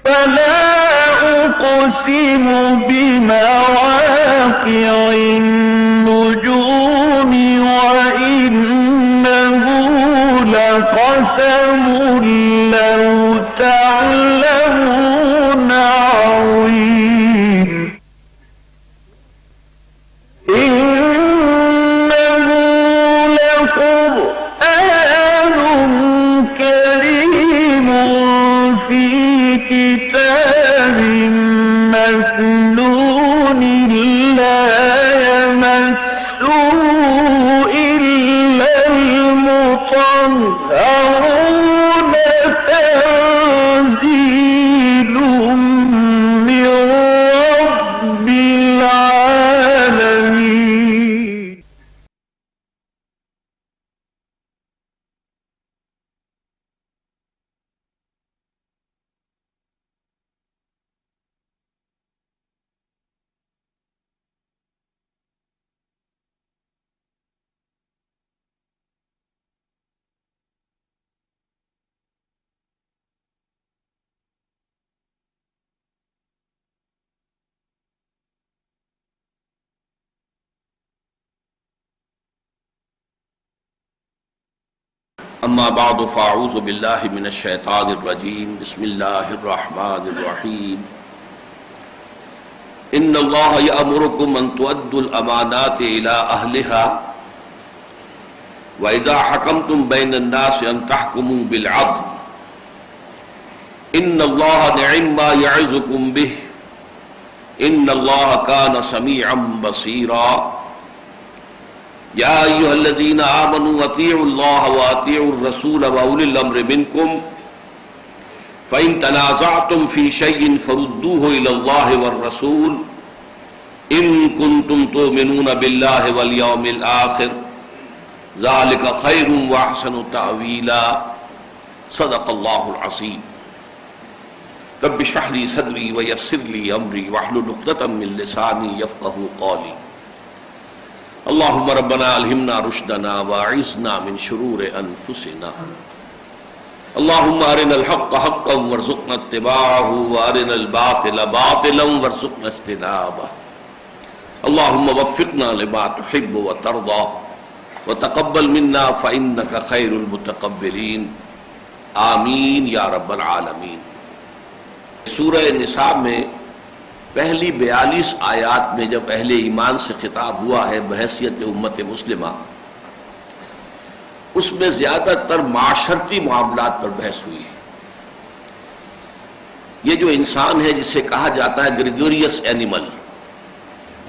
فلا أقسم بمواقع النجوم وإنه لقسم لو تعلمون عظيم إنه لقرآن كريم في كتاب مكنون لا يمسه إلا المطهرون تنزيل من رب العالمين. اما بعد فاعوذ باللہ من الشیطان الرجیم بسم اللہ الرحمن الرحیم ان اللہ یأمرکم ان تؤدوا الامانات الى اہلها واذا حکمتم بین الناس ان تحکموا بالعدل ان اللہ نعم ما یعظکم به ان اللہ کان سمیعا بصیرا یا ایھا الذین آمنوا اطیعوا اللہ واطیعوا الرسول واولی الامر منکم فإن تنازعتم في شيء فردوه إلى الله والرسول إن كنتم تؤمنون بالله واليوم الآخر ذلك خير وأحسن تأويلا صدق الله العظيم رب اشرح لي صدري ويسر لي أمري واحلل عقدة من لساني يفقهوا قولي اللهم ربنا الہمنا رشدنا واعذنا من شرور انفسنا اللهم ارنا الحق حقا وارزقنا اتباعه وارنا الباطل باطلا وارزقنا اجتنابه اللهم وفقنا لما تحب وترضى وتقبل منا فإنك خير المتقبلين آمین یا رب العالمین۔ سورہ نساء میں پہلی 42 آیات میں جب اہل ایمان سے خطاب ہوا ہے بحیثیت امت مسلمہ، اس میں زیادہ تر معاشرتی معاملات پر بحث ہوئی ہے۔ یہ جو انسان ہے جسے کہا جاتا ہے گریگوریس اینیمل،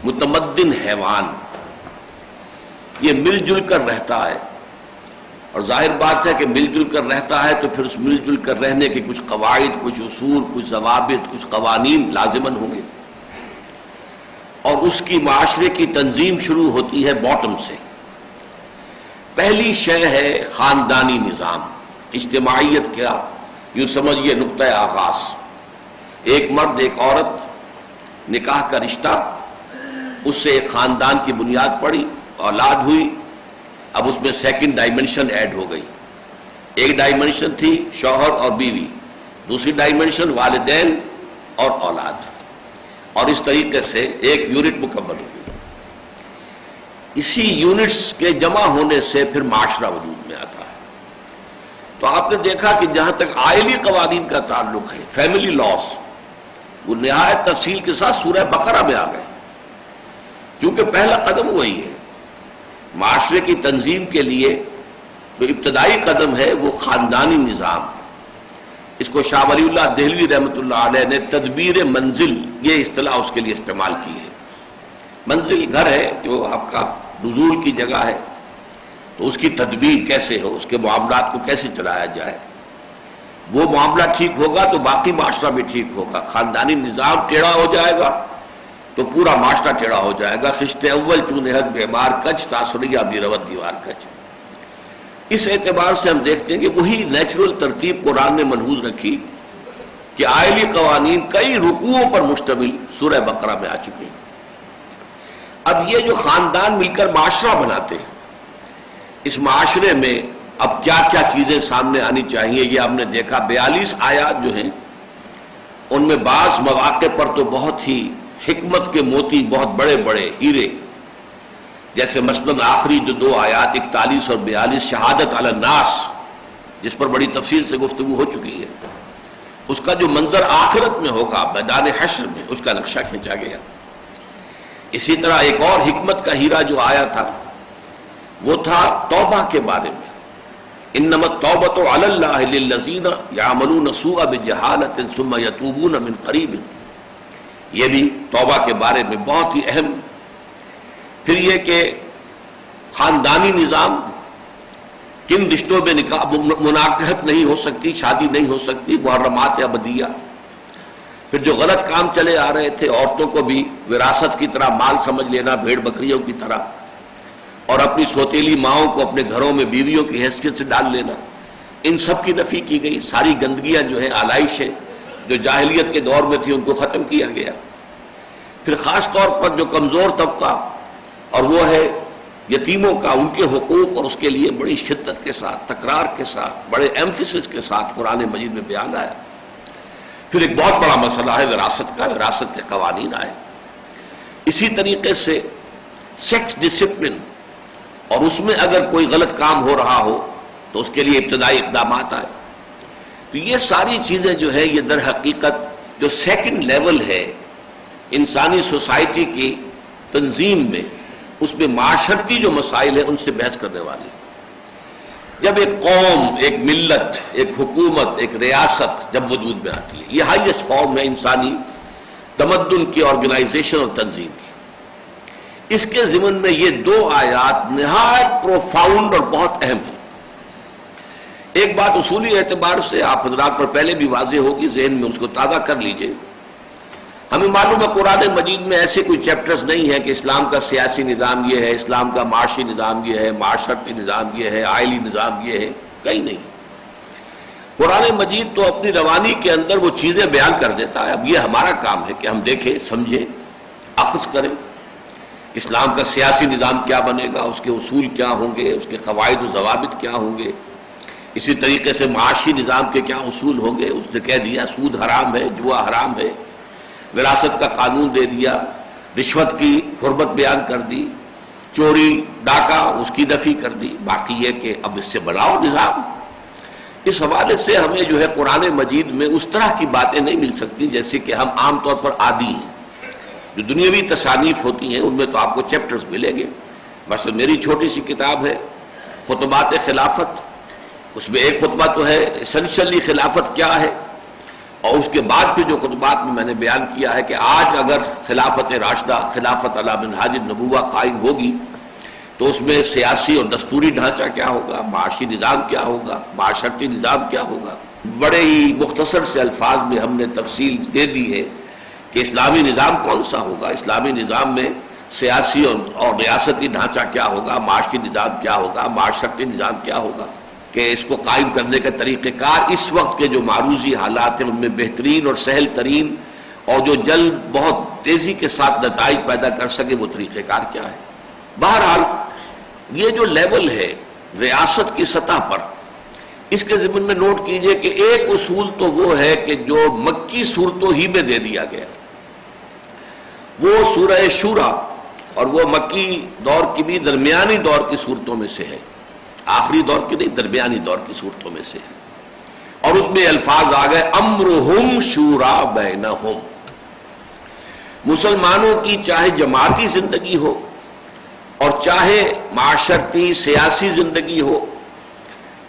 متمدن حیوان، یہ مل جل کر رہتا ہے، اور ظاہر بات ہے کہ مل جل کر رہتا ہے تو پھر اس مل جل کر رہنے کے کچھ قواعد، کچھ اصول، کچھ ضوابط، کچھ قوانین لازماً ہوں گے، اور اس کی معاشرے کی تنظیم شروع ہوتی ہے باٹم سے۔ پہلی شے ہے خاندانی نظام، اجتماعیت کا یوں سمجھیے نقطۂ آغاز۔ ایک مرد ایک عورت، نکاح کا رشتہ، اس سے ایک خاندان کی بنیاد پڑی، اولاد ہوئی، اب اس میں سیکنڈ ڈائمنشن ایڈ ہو گئی۔ ایک ڈائمنشن تھی شوہر اور بیوی، دوسری ڈائمنشن والدین اور اولاد، اور اس طریقے سے ایک یونٹ مکمل ہو گئی۔ اسی یونٹس کے جمع ہونے سے پھر معاشرہ وجود میں آتا ہے۔ تو آپ نے دیکھا کہ جہاں تک آئلی قوانین کا تعلق ہے، فیملی لاس، وہ نہایت تفصیل کے ساتھ سورہ بقرہ میں آ گئے، کیونکہ پہلا قدم وہی ہے۔ معاشرے کی تنظیم کے لیے جو ابتدائی قدم ہے وہ خاندانی نظام۔ اس کو شاہ ولی اللہ دہلوی رحمۃ اللہ علیہ نے تدبیر منزل، یہ اصطلاح اس کے لیے استعمال کی ہے۔ منزل گھر ہے جو آپ کا نزول کی جگہ ہے، تو اس کی تدبیر کیسے ہو، اس کے معاملات کو کیسے چلایا جائے، وہ معاملہ ٹھیک ہوگا تو باقی معاشرہ بھی ٹھیک ہوگا۔ خاندانی نظام ٹیڑھا ہو جائے گا تو پورا معاشرہ ٹیڑھا ہو جائے گا۔ خشت اول چون حد بیمار کچ تاثریہ بھی روت دیوار کچ۔ اس اعتبار سے ہم دیکھتے ہیں کہ وہی نیچرل ترتیب قرآن نے منحوس رکھی کہ آئلی قوانین کئی رکوعوں پر مشتمل سورہ بقرہ میں آ چکے ہیں۔ اب یہ جو خاندان مل کر معاشرہ بناتے ہیں، اس معاشرے میں اب کیا کیا چیزیں سامنے آنی چاہیے، یہ ہم نے دیکھا۔ 42 آیات جو ہیں ان میں بعض مواقع پر تو بہت ہی حکمت کے موتی، بہت بڑے بڑے ہیرے، جیسے مثلاً آخری جو 2 آیات 41 اور 42 شہادت علی الناس، جس پر بڑی تفصیل سے گفتگو ہو چکی ہے، اس کا جو منظر آخرت میں ہوگا میدان حشر میں، اس کا نقشہ کھینچا گیا۔ اسی طرح ایک اور حکمت کا ہیرا جو آیا تھا وہ تھا توبہ کے بارے میں، انما التوبۃ علی اللہ للذین یعملون السوء بجہالۃ ثم یتوبون من قریب، یہ بھی توبہ کے بارے میں بہت ہی اہم۔ پھر یہ کہ خاندانی نظام، کن رشتوں میں نکاح مناکحت نہیں ہو سکتی، شادی نہیں ہو سکتی، محرمات یا بدیہ۔ پھر جو غلط کام چلے آ رہے تھے، عورتوں کو بھی وراثت کی طرح مال سمجھ لینا، بھیڑ بکریوں کی طرح، اور اپنی سوتیلی ماؤں کو اپنے گھروں میں بیویوں کی حیثیت سے ڈال لینا، ان سب کی نفی کی گئی۔ ساری گندگیاں جو ہیں، آلائشیں جو جاہلیت کے دور میں تھی، ان کو ختم کیا گیا۔ پھر خاص طور پر جو کمزور طبقہ اور وہ ہے یتیموں کا، ان کے حقوق، اور اس کے لیے بڑی شدت کے ساتھ، تکرار کے ساتھ، بڑے ایمفیسس کے ساتھ قرآن مجید میں بیان آیا۔ پھر ایک بہت بڑا مسئلہ ہے وراثت کا، وراثت کے قوانین آئے۔ اسی طریقے سے سیکس ڈسپلن، اور اس میں اگر کوئی غلط کام ہو رہا ہو تو اس کے لیے ابتدائی اقدامات آئے۔ تو یہ ساری چیزیں جو ہے، یہ در حقیقت جو سیکنڈ لیول ہے انسانی سوسائٹی کی تنظیم میں، اس میں معاشرتی جو مسائل ہیں ان سے بحث کرنے والی۔ جب ایک قوم، ایک ملت، ایک حکومت، ایک ریاست جب وجود میں آتی ہے، یہ ہائیسٹ فارم ہے انسانی تمدن کی، آرگنائزیشن اور تنظیم کی۔ اس کے ضمن میں یہ 2 آیات نہایت پروفاؤنڈ اور بہت اہم ہیں۔ ایک بات اصولی اعتبار سے آپ حضرات پر پہلے بھی واضح ہوگی، ذہن میں اس کو تازہ کر لیجئے۔ ہمیں معلوم ہے قرآن مجید میں ایسے کوئی چیپٹرز نہیں ہیں کہ اسلام کا سیاسی نظام یہ ہے، اسلام کا معاشی نظام یہ ہے، معاشرتی نظام یہ ہے، آئلی نظام یہ ہے، کہیں نہیں۔ قرآن مجید تو اپنی روانی کے اندر وہ چیزیں بیان کر دیتا ہے۔ اب یہ ہمارا کام ہے کہ ہم دیکھیں، سمجھیں، اخذ کریں۔ اسلام کا سیاسی نظام کیا بنے گا، اس کے اصول کیا ہوں گے، اس کے قواعد و ضوابط کیا ہوں گے، اسی طریقے سے معاشی نظام کے کیا اصول ہوں گے۔ اس نے کہہ دیا سود حرام ہے، جوا حرام ہے، وراثت کا قانون دے دیا، رشوت کی حرمت بیان کر دی، چوری ڈاکہ اس کی نفی کر دی۔ باقی یہ کہ اب اس سے بناؤ نظام۔ اس حوالے سے ہمیں جو ہے قرآن مجید میں اس طرح کی باتیں نہیں مل سکتی جیسے کہ ہم عام طور پر عادی ہیں۔ جو دنیاوی تصانیف ہوتی ہیں ان میں تو آپ کو چیپٹرز ملیں گے۔ مثلا میری چھوٹی سی کتاب ہے خطبات خلافت، اس میں ایک خطبہ تو ہے اسینشلی خلافت کیا ہے، اور اس کے بعد پھر جو خطبات میں نے بیان کیا ہے کہ آج اگر خلافت راشدہ، خلافت علی منہاج النبوہ قائم ہوگی تو اس میں سیاسی اور دستوری ڈھانچہ کیا ہوگا، معاشی نظام کیا ہوگا، معاشرتی نظام کیا ہوگا۔ بڑے ہی مختصر سے الفاظ میں ہم نے تفصیل دے دی ہے کہ اسلامی نظام کون سا ہوگا، اسلامی نظام میں سیاسی اور ریاستی ڈھانچہ کیا ہوگا، معاشی نظام کیا ہوگا، معاشرتی نظام کیا ہوگا، کہ اس کو قائم کرنے کا طریقہ کار، اس وقت کے جو معروضی حالات ہیں ان میں بہترین اور سہل ترین اور جو جلد بہت تیزی کے ساتھ نتائج پیدا کر سکے وہ طریقہ کار کیا ہے۔ بہرحال یہ جو لیول ہے ریاست کی سطح پر، اس کے ضمن میں نوٹ کیجئے کہ ایک اصول تو وہ ہے کہ جو مکی صورتوں ہی میں دے دیا گیا، وہ سورہ شورا، اور وہ مکی دور کی بھی درمیانی دور کی صورتوں میں سے ہے، آخری دور کی نہیں، درمیانی دور کی صورتوں میں سے ہے۔ اور اس میں الفاظ آ گئے امرہم شورا بینہم۔ مسلمانوں کی چاہے جماعتی زندگی ہو اور چاہے معاشرتی سیاسی زندگی ہو،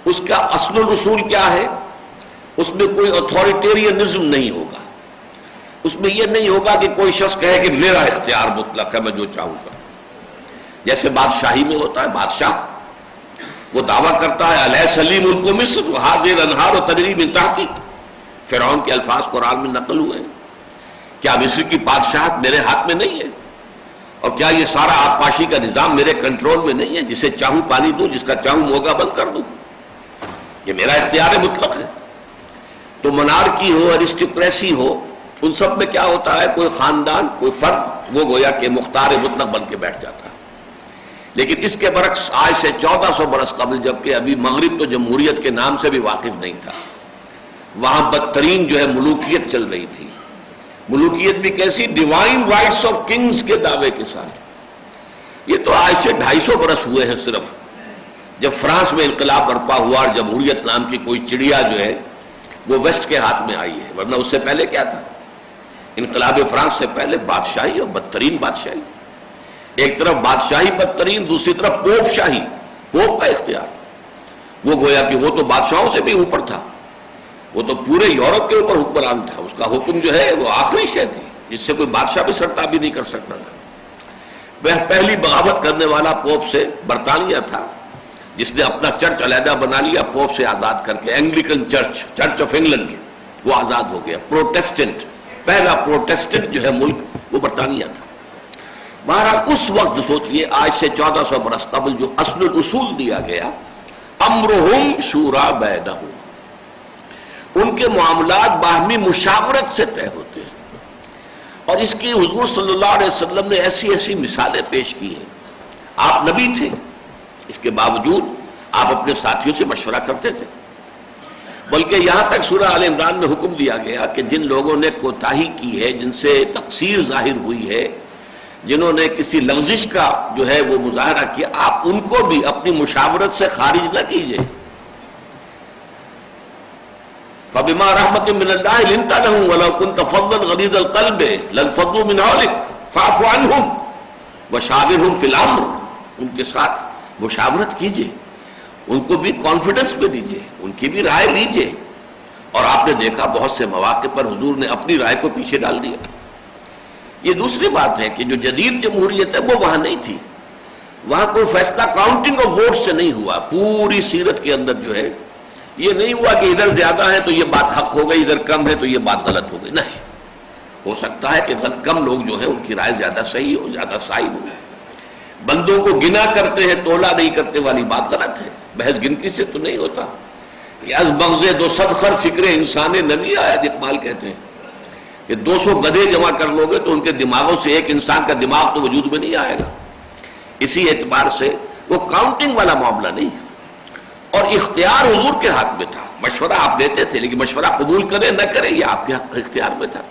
اس کا اصل و اصول کیا ہے؟ اس میں کوئی اتھارٹیرینزم نہیں ہوگا، اس میں یہ نہیں ہوگا کہ کوئی شخص کہے کہ میرا اختیار مطلق ہے، میں جو چاہوں گا۔ جیسے بادشاہی میں ہوتا ہے، بادشاہ وہ دعویٰ کرتا ہے الیس لی ملک مصر وہذہ الانہار تجری من تحتی، فرعون کے الفاظ قرآن میں نقل ہوئے ہیں، کیا مصر کی بادشاہت میرے ہاتھ میں نہیں ہے؟ اور کیا یہ سارا آبپاشی کا نظام میرے کنٹرول میں نہیں ہے؟ جسے چاہوں پانی دوں، جس کا چاہوں موگا بند کر دوں، یہ میرا اختیار مطلق ہے۔ تو منارکی ہو، ارسٹوکریسی ہو، ان سب میں کیا ہوتا ہے، کوئی خاندان، کوئی فرد، وہ گویا کہ مختار مطلق بن کے بیٹھ جاتا ہے۔ لیکن اس کے برعکس آج سے 1400 برس قبل، جبکہ ابھی مغرب تو جمہوریت کے نام سے بھی واقف نہیں تھا، وہاں بدترین جو ہے ملوکیت چل رہی تھی. ملوکیت بھی کیسی؟ ڈیوائن رائٹس آف کنگز کے دعوے کے ساتھ. یہ تو آج سے 250 برس ہوئے ہیں صرف، جب فرانس میں انقلاب برپا ہوا اور جمہوریت نام کی کوئی چڑیا جو ہے وہ ویسٹ کے ہاتھ میں آئی ہے. ورنہ اس سے پہلے کیا تھا؟ انقلاب فرانس سے پہلے بادشاہی اور بدترین بادشاہی. ایک طرف بادشاہی بدترین، دوسری طرف پوپ شاہی، پوپ کا اختیار. وہ گویا کہ وہ تو بادشاہوں سے بھی اوپر تھا، وہ تو پورے یورپ کے اوپر حکمران تھا. اس کا حکم جو ہے وہ آخری شے تھی جس سے کوئی بادشاہ بھی سرتابی نہیں کر سکتا تھا. وہ پہلی بغاوت کرنے والا پوپ سے برطانیہ تھا، جس نے اپنا چرچ علیحدہ بنا لیا پوپ سے آزاد کر کے. Anglican church, church of England کی، وہ آزاد ہو گیا. پروٹیسٹنٹ، پہلا پروٹیسٹنٹ جو ہے ملک وہ برطانیہ تھا. بہرحال اس وقت سوچئے آج سے 1400 برس قبل جو اصل الاصول دیا گیا، امرہم شورا بینہم، ان کے معاملات باہمی مشاورت سے طے ہوتے ہیں. اور اس کی حضور صلی اللہ علیہ وسلم نے ایسی ایسی مثالیں پیش کی ہیں. آپ نبی تھے، اس کے باوجود آپ اپنے ساتھیوں سے مشورہ کرتے تھے. بلکہ یہاں تک سورہ آل عمران میں حکم دیا گیا کہ جن لوگوں نے کوتاہی کی ہے، جن سے تقصیر ظاہر ہوئی ہے، جنہوں نے کسی لغزش کا جو ہے وہ مظاہرہ کیا، آپ ان کو بھی اپنی مشاورت سے خارج نہ کیجیے. فَبِمَا رَحْمَةٍ مِّنَ اللَّهِ لِنتَ لَهُمْ وَلَوْ كُنتَ فَظًّا غَلِيظَ الْقَلْبِ لَانفَضُّوا مِنْ حَوْلِكَ فَاعْفُ عَنْهُمْ وَشَاوِرْهُمْ فِي الْأَمْرِ. ان کے ساتھ مشاورت کیجیے، ان کو بھی کانفیڈنس میں دیجیے، ان کی بھی رائے لیجیے. اور آپ نے دیکھا بہت سے مواقع پر حضور نے اپنی رائے کو پیچھے ڈال دیا. یہ دوسری بات ہے کہ جو جدید جمہوریت ہے وہ وہاں نہیں تھی. وہاں کوئی فیصلہ کاؤنٹنگ آف ووٹس سے نہیں ہوا. پوری سیرت کے اندر جو ہے یہ نہیں ہوا کہ ادھر زیادہ ہے تو یہ بات حق ہو گئی، ادھر کم ہے تو یہ بات غلط ہو گئی. نہیں، ہو سکتا ہے کہ کم لوگ جو ہے ان کی رائے زیادہ صحیح ہو، زیادہ صائب ہو. بندوں کو گنا کرتے ہیں، تولا نہیں کرتے والی بات غلط ہے. بحث گنتی سے تو نہیں ہوتا. از مغز دو صد خر فکر انسان نبی آیا، اقبال کہتے ہیں کہ 200 گدھے جمع کر لو گے تو ان کے دماغوں سے ایک انسان کا دماغ تو وجود میں نہیں آئے گا. اسی اعتبار سے وہ کاؤنٹنگ والا معاملہ نہیں ہے. اور اختیار حضور کے ہاتھ میں تھا. مشورہ آپ دیتے تھے، لیکن مشورہ قبول کرے نہ کرے یہ آپ کے اختیار میں تھا.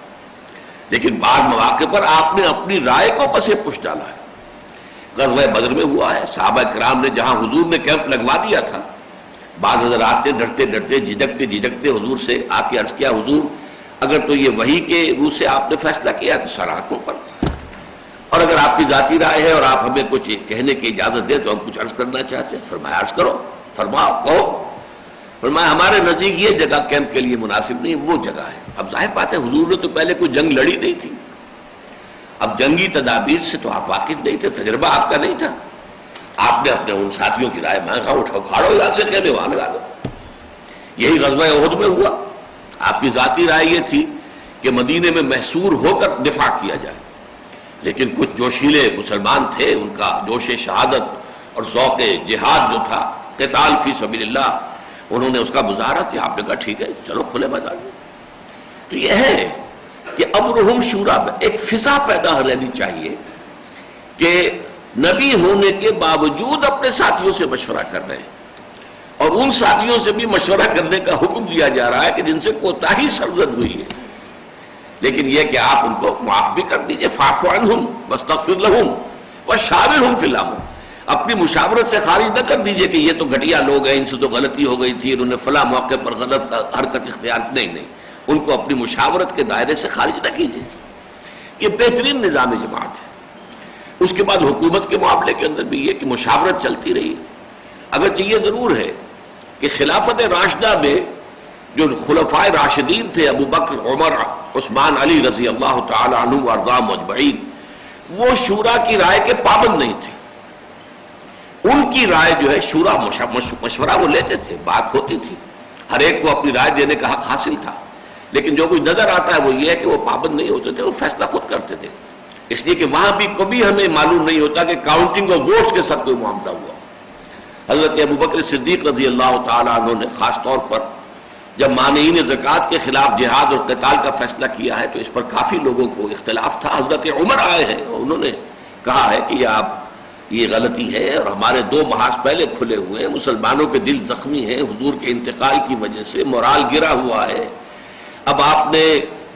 لیکن بعض مواقع پر آپ نے اپنی رائے کو پس پش ڈالا ہے. غزوہ بدر میں ہوا ہے، صحابہ کرام نے جہاں حضور نے کیمپ لگوا دیا تھا، بعض حضرات نے ڈرتے ڈرتے جھجکتے حضور سے آ کے عرض کیا، حضور اگر تو یہ وحی کے روح سے آپ نے فیصلہ کیا تو سر آنکھوں پر، اور اگر آپ کی ذاتی رائے ہے اور آپ ہمیں کچھ کہنے کی اجازت دیں تو ہم کچھ عرض کرنا چاہتے ہیں. فرمایا عرض کرو، فرماؤ، کہو. فرمایا ہمارے نزدیک یہ جگہ کیمپ کے لیے مناسب نہیں، وہ جگہ ہے. اب ظاہر بات ہے حضور نے تو پہلے کوئی جنگ لڑی نہیں تھی. اب جنگی تدابیر سے تو آپ واقف نہیں تھے، تجربہ آپ کا نہیں تھا. آپ نے اپنے ان ساتھیوں کی رائے مانگا، اٹھو کھاڑو یہاں سے خیمے وہاں لگا دو. یہی غزوہ احد میں ہوا. آپ کی ذاتی رائے یہ تھی کہ مدینے میں محصور ہو کر دفاع کیا جائے، لیکن کچھ جوشیلے مسلمان تھے، ان کا جوش شہادت اور ذوق جہاد جو تھا، قتال فی سبیل اللہ، انہوں نے اس کا مظاہرہ کیا. آپ نے کہا ٹھیک ہے چلو کھلے میدان میں. تو یہ ہے کہ امرہم شورا، ایک فضا پیدا رہنی چاہیے کہ نبی ہونے کے باوجود اپنے ساتھیوں سے مشورہ کر رہے ہیں، اور ان ساتھیوں سے بھی مشورہ کرنے کا حکم دیا جا رہا ہے کہ جن سے کوتاہی سرزد ہوئی ہے. لیکن یہ کہ آپ ان کو معاف بھی کر دیجئے. فاعف عنہم واستغفر لہم وشاورہم فی الامر. اپنی مشاورت سے خارج نہ کر دیجئے کہ یہ تو گھٹیا لوگ ہیں، ان سے تو غلطی ہو گئی تھی، انہوں نے فلاں موقع پر غلط حرکت اختیار. نہیں، ان کو اپنی مشاورت کے دائرے سے خارج نہ کیجئے. یہ بہترین نظام جماعت ہے. اس کے بعد حکومت کے معاملے کے اندر بھی یہ کہ مشاورت چلتی رہی. اگرچہ یہ ضرور ہے کہ خلافت راشدہ میں جو خلفائے راشدین تھے، ابو بکر، عمر، عثمان، علی رضی اللہ تعالی عنہ وارضاہم اجمعین، وہ شورا کی رائے کے پابند نہیں تھے. ان کی رائے جو ہے شورا مشورہ وہ لیتے تھے، بات ہوتی تھی، ہر ایک کو اپنی رائے دینے کا حق حاصل تھا. لیکن جو کچھ نظر آتا ہے وہ یہ ہے کہ وہ پابند نہیں ہوتے تھے، وہ فیصلہ خود کرتے تھے. اس لیے کہ وہاں بھی کبھی ہمیں معلوم نہیں ہوتا کہ کاؤنٹنگ آف ووٹس کے ساتھ کوئی معاملہ ہوا. حضرت ابوبکر صدیق رضی اللہ تعالیٰ عنہ نے خاص طور پر جب مانعین زکوٰۃ کے خلاف جہاد اور قتال کا فیصلہ کیا ہے تو اس پر کافی لوگوں کو اختلاف تھا. حضرت عمر آئے ہیں اور انہوں نے کہا ہے کہ یہ غلطی ہے، اور ہمارے 2 محاذ پہلے کھلے ہوئے ہیں، مسلمانوں کے دل زخمی ہیں حضور کے انتقال کی وجہ سے، مورال گرا ہوا ہے۔ اب آپ نے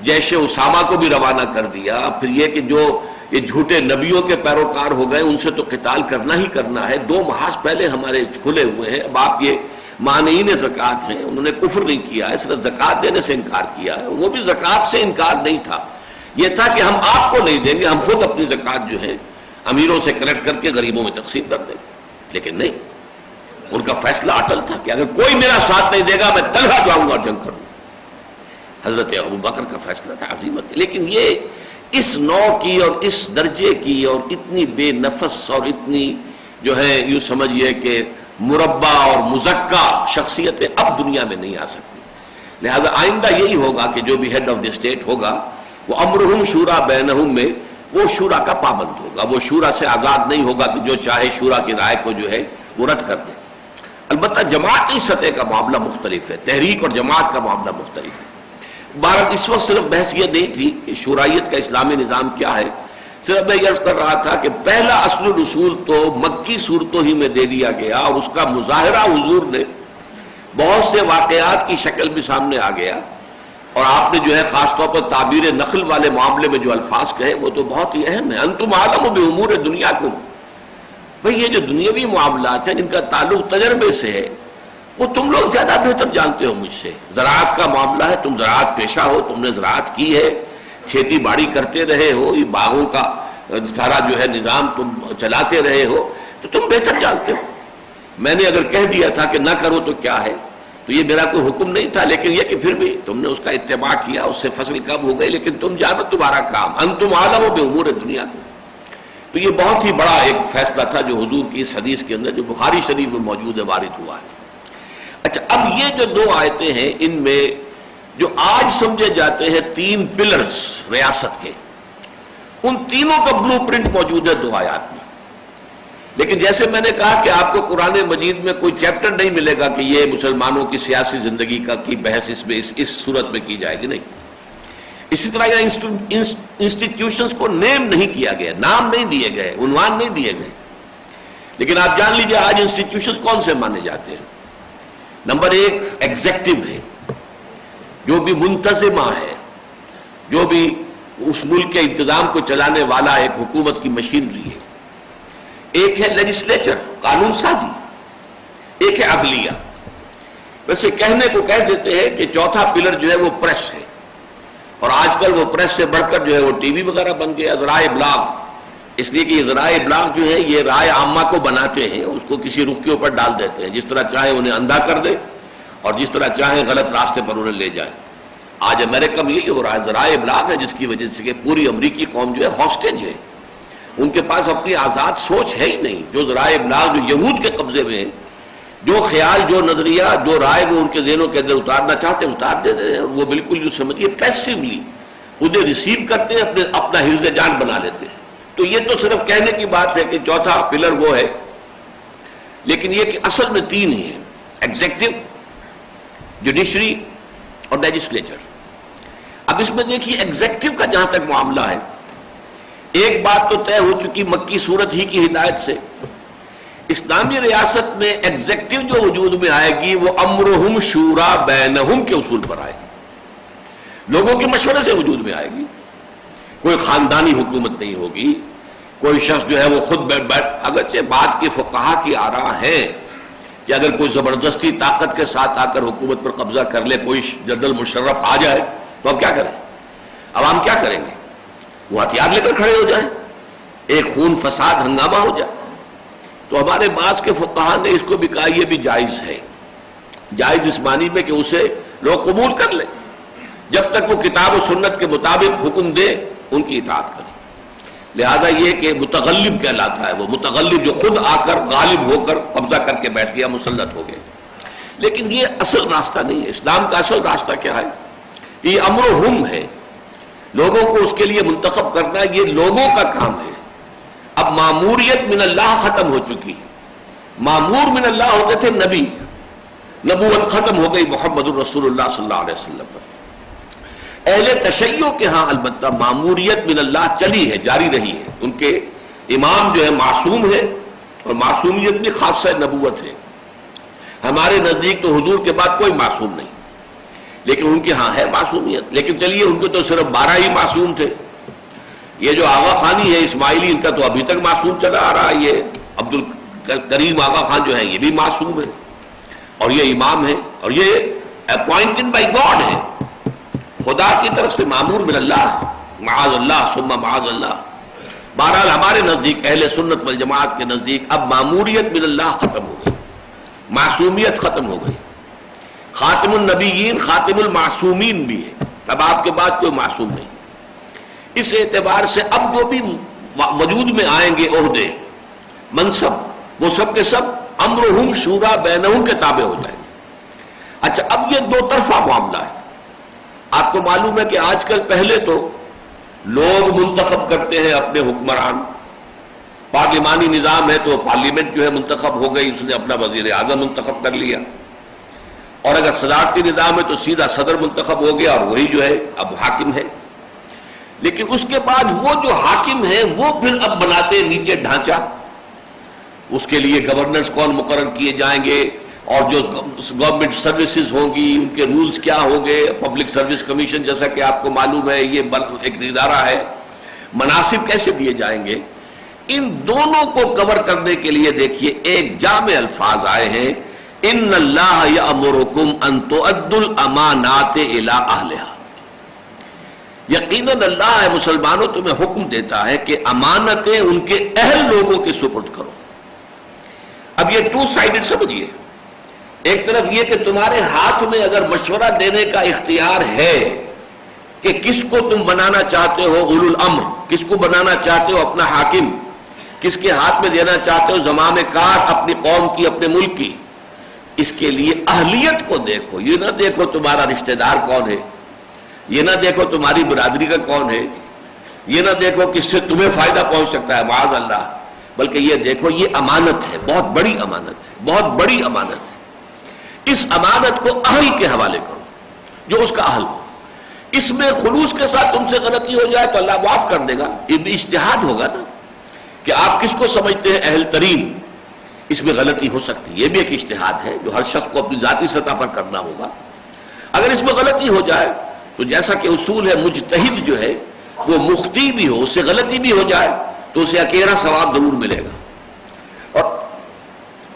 جیش اسامہ کو بھی روانہ کر دیا، پھر یہ کہ جو یہ جھوٹے نبیوں کے پیروکار ہو گئے ان سے تو قتال کرنا ہی کرنا ہے۔ 2 محاذ پہلے ہمارے کھلے ہوئے ہیں۔ اب آپ یہ مانعین زکوٰۃ ہیں، انہوں نے کفر نہیں کیا ہے، صرف زکوٰۃ دینے سے انکار کیا ہے۔ وہ بھی زکوٰۃ سے انکار نہیں تھا، یہ تھا کہ ہم آپ کو نہیں دیں گے، ہم خود اپنی زکوٰۃ جو ہے امیروں سے کلیکٹ کر کے غریبوں میں تقسیم کر دیں گے۔ لیکن نہیں، ان کا فیصلہ اٹل تھا کہ اگر کوئی میرا ساتھ نہیں دے گا میں تنہا جاؤں گا اور جنگ کروں گا۔ حضرت ابوبکر کا فیصلہ تھا عزیمت۔ لیکن یہ اس نوع کی اور اس درجے کی اور اتنی بے نفس اور اتنی جو ہے یوں سمجھیے کہ مربع اور مزکہ شخصیتیں اب دنیا میں نہیں آ سکتی۔ لہذا آئندہ یہی ہوگا کہ جو بھی ہیڈ آف دی اسٹیٹ ہوگا وہ امرہم شورا بینہم میں وہ شورا کا پابند ہوگا، وہ شورا سے آزاد نہیں ہوگا کہ جو چاہے شورا کی رائے کو جو ہے وہ رد کر دے۔ البتہ جماعتی سطح کا معاملہ مختلف ہے، تحریک اور جماعت کا معاملہ مختلف ہے۔ بہرحال اس وقت صرف بحث یہ نہیں تھی کہ شورائیت کا اسلامی نظام کیا ہے، صرف میں عرض کر رہا تھا کہ پہلا اصل رسول تو مکی صورتوں ہی میں دے دیا گیا، اور اس کا مظاہرہ حضور نے بہت سے واقعات کی شکل میں سامنے آ گیا، اور آپ نے جو ہے خاص طور پر تعبیر نخل والے معاملے میں جو الفاظ کہے وہ تو بہت ہی اہم ہے۔ انتم عالم بامور دنیاکم، بھئی یہ جو دنیاوی معاملات ہیں جن کا تعلق تجربے سے ہے وہ تم لوگ زیادہ بہتر جانتے ہو مجھ سے۔ زراعت کا معاملہ ہے، تم زراعت پیشہ ہو، تم نے زراعت کی ہے، کھیتی باڑی کرتے رہے ہو، یہ باغوں کا سارا جو ہے نظام تم چلاتے رہے ہو، تو تم بہتر جانتے ہو۔ میں نے اگر کہہ دیا تھا کہ نہ کرو تو کیا ہے، تو یہ میرا کوئی حکم نہیں تھا، لیکن یہ کہ پھر بھی تم نے اس کا اتباع کیا، اس سے فصل کم ہو گئی، لیکن تم جانو تمہارا کام، انتم عالم بامور دنیا کو۔ تو یہ بہت ہی بڑا ایک فیصلہ تھا جو حضور کی اس حدیث کے اندر جو بخاری شریف میں موجود ہے وارد ہوا ہے۔ اچھا، اب یہ جو 2 آیتیں ہیں ان میں جو آج سمجھے جاتے ہیں 3 پلرز ریاست کے، ان تینوں کا بلو پرنٹ موجود ہے 2 آیات میں۔ لیکن جیسے میں نے کہا کہ آپ کو قرآن مجید میں کوئی چیپٹر نہیں ملے گا کہ یہ مسلمانوں کی سیاسی زندگی کی بحث اس صورت میں کی جائے گی، نہیں۔ اسی طرح یہاں انسٹیٹیوشنز کو نیم نہیں کیا گیا، نام نہیں دیے گئے، عنوان نہیں دیے گئے۔ لیکن آپ جان لیجئے آج انسٹیٹیوشنز کون سے مانے جاتے ہیں۔ نمبر 1 ایگزیکٹو ہے، جو بھی منتظمہ ہے، جو بھی اس ملک کے انتظام کو چلانے والا ایک حکومت کی مشینری ہے۔ ایک ہے لیجسلیچر، قانون سازی، ایک ہے عدلیہ۔ ویسے کہنے کو کہہ دیتے ہیں کہ چوتھا پلر جو ہے وہ پریس ہے، اور آج کل وہ پریس سے بڑھ کر جو ہے وہ ٹی وی وغیرہ بن گیا، ذرائع ابلاغ۔ اس لیے کہ یہ ذرائع ابلاغ جو ہے یہ رائے عامہ کو بناتے ہیں، اس کو کسی رخ کے اوپر ڈال دیتے ہیں، جس طرح چاہے انہیں اندھا کر دے اور جس طرح چاہے غلط راستے پر انہیں لے جائے۔ آج امریکہ میں یہی ہو رہا ہے، ذرائع ابلاغ ہے جس کی وجہ سے کہ پوری امریکی قوم جو ہے ہاسٹیج ہے، ان کے پاس اپنی آزاد سوچ ہے ہی نہیں۔ جو ذرائع ابلاغ جو یہود کے قبضے میں ہیں، جو خیال، جو نظریہ، جو رائے وہ ان کے ذہنوں کے اندر اتارنا چاہتے ہیں اتار دیتے ہیں، وہ بالکل جو سمجھیے پیسیولی انہیں ریسیو کرتے ہیں، اپنا حفظ جان بنا لیتے ہیں۔ تو یہ تو صرف کہنے کی بات ہے کہ چوتھا پلر وہ ہے، لیکن یہ کہ اصل میں 3 ہی ہیں، ایگزیکٹو، جوڈیشری اور لیجسلیچر۔ اب اس میں دیکھیے ایگزیکٹو کا جہاں تک معاملہ ہے، ایک بات تو طے ہو چکی مکی صورت ہی کی ہدایت سے، اسلامی ریاست میں ایگزیکٹو جو وجود میں آئے گی وہ امرہم شورا بینہم کے اصول پر آئے گی، لوگوں کے مشورے سے وجود میں آئے گی، کوئی خاندانی حکومت نہیں ہوگی، کوئی شخص جو ہے وہ خود بیٹھ، اگرچہ بات کی فقہا کی آراء ہے کہ اگر کوئی زبردستی طاقت کے ساتھ آ کر حکومت پر قبضہ کر لے، کوئی جنرل مشرف آ جائے تو اب کیا کریں، عوام کیا کریں گے؟ وہ ہتھیار لے کر کھڑے ہو جائیں، ایک خون فساد ہنگامہ ہو جائے۔ تو ہمارے بعض کے فقہا نے اس کو بھی کہا یہ بھی جائز ہے، جائز اس معنی میں کہ اسے لوگ قبول کر لیں، جب تک وہ کتاب و سنت کے مطابق حکم دے ان کی اطاعت کریں۔ لہذا یہ کہ متغلب کہلاتا ہے، وہ متغلب جو خود آ کر غالب ہو کر قبضہ کر کے بیٹھ گیا، مسلط ہو گئے۔ لیکن یہ اصل راستہ نہیں ہے، اسلام کا اصل راستہ کیا ہے؟ یہ امرہم ہے، لوگوں کو اس کے لیے منتخب کرنا، یہ لوگوں کا کام ہے۔ اب ماموریت من اللہ ختم ہو چکی، مامور من اللہ ہوتے تھے نبی، نبوت ختم ہو گئی محمد الرسول اللہ صلی اللہ علیہ وسلم پر۔ اہل تشیع کے ہاں البتہ ماموریت من اللہ چلی ہے، جاری رہی ہے، ان کے امام جو ہے معصوم ہے، اور معصومیت بھی خاصہ نبوت ہے. ہمارے نزدیک تو حضور کے بعد کوئی معصوم نہیں، لیکن ان کے ہاں ہے معصومیت. لیکن چلیے ان کے تو صرف 12 ہی معصوم تھے. یہ جو آغا خانی ہے اسماعیلی، ان کا تو ابھی تک معصوم چلا آ رہا ہے. یہ عبد الکریم آغا خان جو ہے یہ بھی معصوم ہے، اور یہ امام ہے، اور یہ اپوائنٹڈ بائی گاڈ ہے، خدا کی طرف سے مامور من اللہ ہے. معاذ اللہ ثم معاذ اللہ. بہرحال ہمارے نزدیک اہل سنت والجماعت کے نزدیک اب ماموریت من اللہ ختم ہو گئی، معصومیت ختم ہو گئی. خاتم النبیین خاتم المعصومین بھی ہے، اب آپ کے بعد کوئی معصوم نہیں. اس اعتبار سے اب جو بھی وجود میں آئیں گے عہدے منصب، وہ سب کے سب امرہم شورا بینہم کے تابع ہو جائیں گے. اچھا اب یہ دو طرفہ معاملہ ہے. آپ کو معلوم ہے کہ آج کل پہلے تو لوگ منتخب کرتے ہیں اپنے حکمران. پارلیمانی نظام ہے تو پارلیمنٹ جو ہے منتخب ہو گئی، اس نے اپنا وزیر اعظم منتخب کر لیا. اور اگر صدارتی نظام ہے تو سیدھا صدر منتخب ہو گیا اور وہی جو ہے اب حاکم ہے. لیکن اس کے بعد وہ جو حاکم ہے وہ پھر اب بناتے ہیں نیچے ڈھانچہ. اس کے لیے گورننس کون مقرر کیے جائیں گے، اور جو گورنمنٹ سروسز ہوں گی ان کے رولز کیا ہوں گے. پبلک سروس کمیشن جیسا کہ آپ کو معلوم ہے یہ ایک ادارہ ہے. مناصب کیسے دیے جائیں گے، ان دونوں کو کور کرنے کے لیے دیکھیے ایک جامع الفاظ آئے ہیں، ان اللہ یأمرکم ان تؤدوا الامانات الی اہلہا. یقیناً اللہ ہے مسلمانوں تمہیں حکم دیتا ہے کہ امانتیں ان کے اہل لوگوں کے سپرد کرو. اب یہ ٹو سائیڈڈ سمجھیے. ایک طرف یہ کہ تمہارے ہاتھ میں اگر مشورہ دینے کا اختیار ہے کہ کس کو تم بنانا چاہتے ہو اولو الامر، کس کو بنانا چاہتے ہو اپنا حاکم، کس کے ہاتھ میں دینا چاہتے ہو زمام کار اپنی قوم کی اپنے ملک کی، اس کے لیے اہلیت کو دیکھو. یہ نہ دیکھو تمہارا رشتہ دار کون ہے، یہ نہ دیکھو تمہاری برادری کا کون ہے، یہ نہ دیکھو کس سے تمہیں فائدہ پہنچ سکتا ہے معاذ اللہ، بلکہ یہ دیکھو یہ امانت ہے، بہت بڑی امانت ہے، بہت بڑی امانت ہے. اس امانت کو اہل کے حوالے کرو جو اس کا اہل ہو. اس میں خلوص کے ساتھ تم سے غلطی ہو جائے تو اللہ معاف کر دے گا. یہ بھی اجتہاد ہوگا نا کہ آپ کس کو سمجھتے ہیں اہل ترین، اس میں غلطی ہو سکتی ہے. یہ بھی ایک اجتہاد ہے جو ہر شخص کو اپنی ذاتی سطح پر کرنا ہوگا. اگر اس میں غلطی ہو جائے تو جیسا کہ اصول ہے مجتہد جو ہے وہ مخطی بھی ہو، اس سے غلطی بھی ہو جائے تو اسے اکیلا ثواب ضرور ملے گا.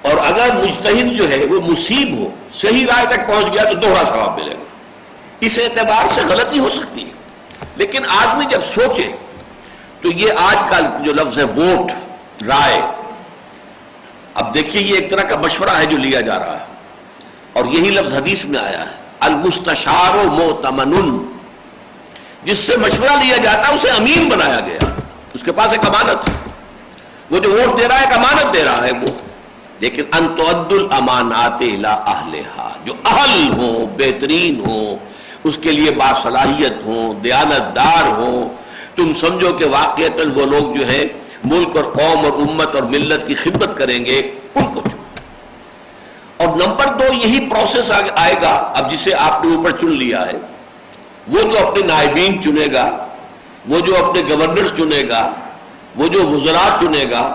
اور اگر مجتہد جو ہے وہ مصیب ہو، صحیح رائے تک پہنچ گیا تو دوہرا ثواب ملے گا. اس اعتبار سے غلطی ہو سکتی ہے. لیکن آدمی جب سوچے تو یہ آج کا جو لفظ ہے ووٹ، رائے، اب دیکھیے یہ ایک طرح کا مشورہ ہے جو لیا جا رہا ہے، اور یہی لفظ حدیث میں آیا ہے المستشار مؤتمن. جس سے مشورہ لیا جاتا ہے اسے امین بنایا گیا، اس کے پاس ایک امانت ہے. وہ جو ووٹ دے رہا ہے ایک امانت دے رہا ہے وہ. لیکن ان تؤدوا الامانات الی اہلہا، جو اہل ہو، بہترین ہو، اس کے لیے باصلاحیت ہوں، دیانت دار ہوں، تم سمجھو کہ واقعتاً وہ لوگ جو ہے ملک اور قوم اور امت اور ملت کی خدمت کریں گے، ان کو چنو. اور نمبر 2 یہی پروسیس آئے گا اب جسے آپ نے اوپر چن لیا ہے. وہ جو اپنے نائبین چنے گا، وہ جو اپنے گورنرز چنے گا، وہ جو وزراء چنے گا،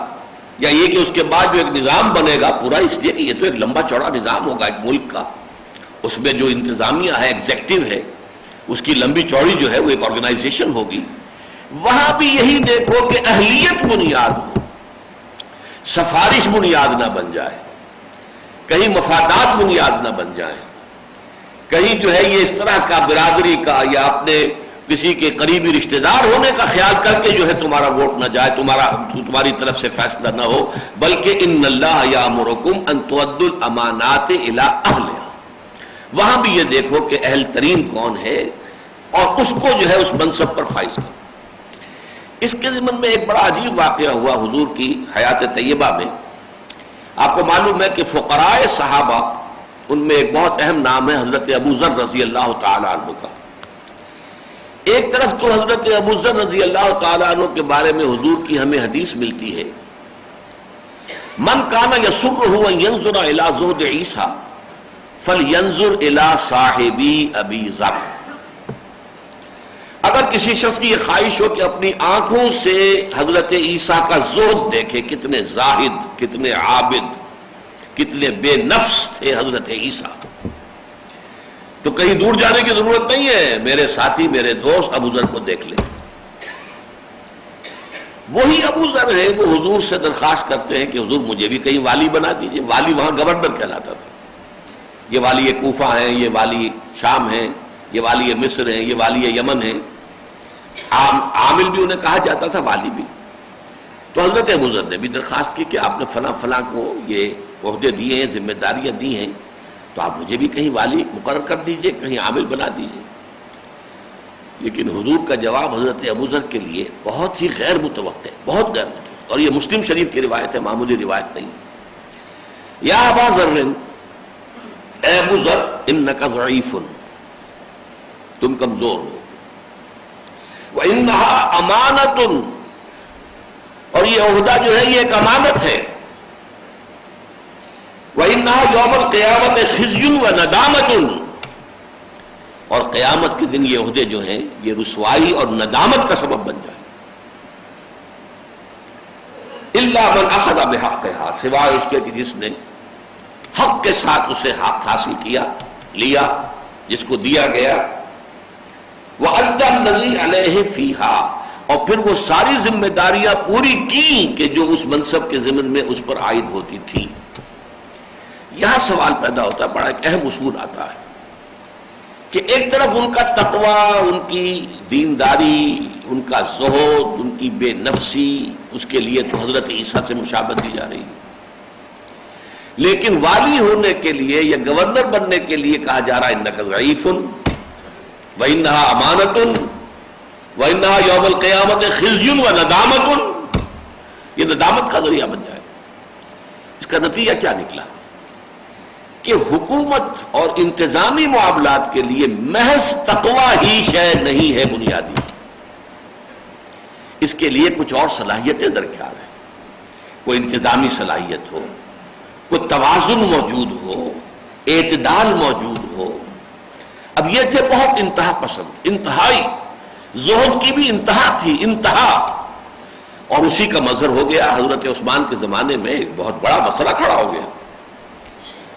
یا یہ کہ اس کے بعد جو ایک نظام بنے گا پورا، اس لیے کہ یہ تو ایک لمبا چوڑا نظام ہوگا ایک ملک کا. اس میں جو انتظامیہ ہے، ایگزیکٹو ہے، اس کی لمبی چوڑی جو ہے وہ ایک آرگنائزیشن ہوگی. وہاں بھی یہی دیکھو کہ اہلیت بنیاد ہو، سفارش بنیاد نہ بن جائے، کہیں مفادات بنیاد نہ بن جائیں، کہیں جو ہے یہ اس طرح کا برادری کا یا اپنے کسی کے قریبی رشتہ دار ہونے کا خیال کر کے جو ہے تمہارا ووٹ نہ جائے، تمہاری طرف سے فیصلہ نہ ہو. بلکہ ان اللہ یامرکم ان تؤدوا الامانات الی اہلہا. وہاں بھی یہ دیکھو کہ اہل ترین کون ہے اور اس کو جو ہے اس منصب پر فائز کرو. اس کے ضمن میں ایک بڑا عجیب واقعہ ہوا حضور کی حیات طیبہ میں. آپ کو معلوم ہے کہ فقراء صحابہ ان میں ایک بہت اہم نام ہے حضرت ابو ذر رضی اللہ تعالی عنہ کا. ایک طرف تو حضرت ابو ذر رضی اللہ تعالی عنہ کے بارے میں حضور کی ہمیں حدیث ملتی ہے، من کان یسرہ ان ینظر الی زہد عیسی فلینظر الی صاحبی ابی ذر. اگر کسی شخص کی یہ خواہش ہو کہ اپنی آنکھوں سے حضرت عیسیٰ کا زہد دیکھے، کتنے زاہد، کتنے عابد، کتنے بے نفس تھے حضرت عیسیٰ، تو کہیں دور جانے کی ضرورت نہیں ہے، میرے ساتھی، میرے دوست ابو ذر کو دیکھ لیں۔ وہی ابو ذر ہے وہ حضور سے درخواست کرتے ہیں کہ حضور مجھے بھی کہیں والی بنا دیجئے۔ والی وہاں گورنر کہلاتا تھا، یہ والی کوفہ ہیں، یہ والی شام ہیں، یہ والی مصر ہیں، یہ والی یمن ہیں، عامل بھی انہیں کہا جاتا تھا، والی بھی۔ تو حضرت ابو ذر نے بھی درخواست کی کہ آپ نے فلاں فلاں کو یہ عہدے دیے ہیں، ذمہ داریاں دی ہیں، تو آپ مجھے بھی کہیں والی مقرر کر دیجئے، کہیں عامل بنا دیجئے۔ لیکن حضور کا جواب حضرت ابو ذر کے لیے بہت ہی غیر متوقع، بہت غیر متوقع، اور یہ مسلم شریف کی روایت ہے، معمولی روایت نہیں۔ یا ابا ذر، اے ابو ذر، انک ضعیف، تم کمزور ہو، وانھا امانۃ، اور یہ عہدہ جو ہے یہ ایک امانت ہے، وانھا یوم القیامۃ خزی وندامۃ، اور قیامت کے دن یہ عہدے جو ہیں یہ رسوائی اور ندامت کا سبب بن جائے۔ الا من اخذ بحقھا، سوائے اس کے کہ جس نے حق کے ساتھ اسے حق حاصل کیا، لیا، جس کو دیا گیا، وَأَدَّى الَّذِي عَلَيْهِ فِيهَا، اور پھر وہ ساری ذمہ داریاں پوری کی کہ جو اس منصب کے ضمن میں اس پر عائد ہوتی تھی۔ یہاں سوال پیدا ہوتا ہے، بڑا ایک اہم اصول آتا ہے کہ ایک طرف ان کا تقوی، ان کی دینداری، ان کا زہد، ان کی بے نفسی، اس کے لیے تو حضرت عیسیٰ سے مشابہت دی جا رہی ہے، لیکن والی ہونے کے لیے یا گورنر بننے کے لیے کہا جا رہا ہے انک ضعیف وانھا امانۃ وانھا یوم القیامۃ خزی وندامۃ، یہ ندامت کا ذریعہ بن جائے۔ اس کا نتیجہ کیا نکلا کہ حکومت اور انتظامی معاملات کے لیے محض تقوی ہی شے نہیں ہے بنیادی، اس کے لیے کچھ اور صلاحیتیں درکار ہیں، کوئی انتظامی صلاحیت ہو، کوئی توازن موجود ہو، اعتدال موجود ہو۔ اب یہ تھے بہت انتہا پسند، انتہائی، زہد کی بھی انتہا تھی، انتہا، اور اسی کا مظہر ہو گیا حضرت عثمان کے زمانے میں ایک بہت بڑا مسئلہ کھڑا ہو گیا۔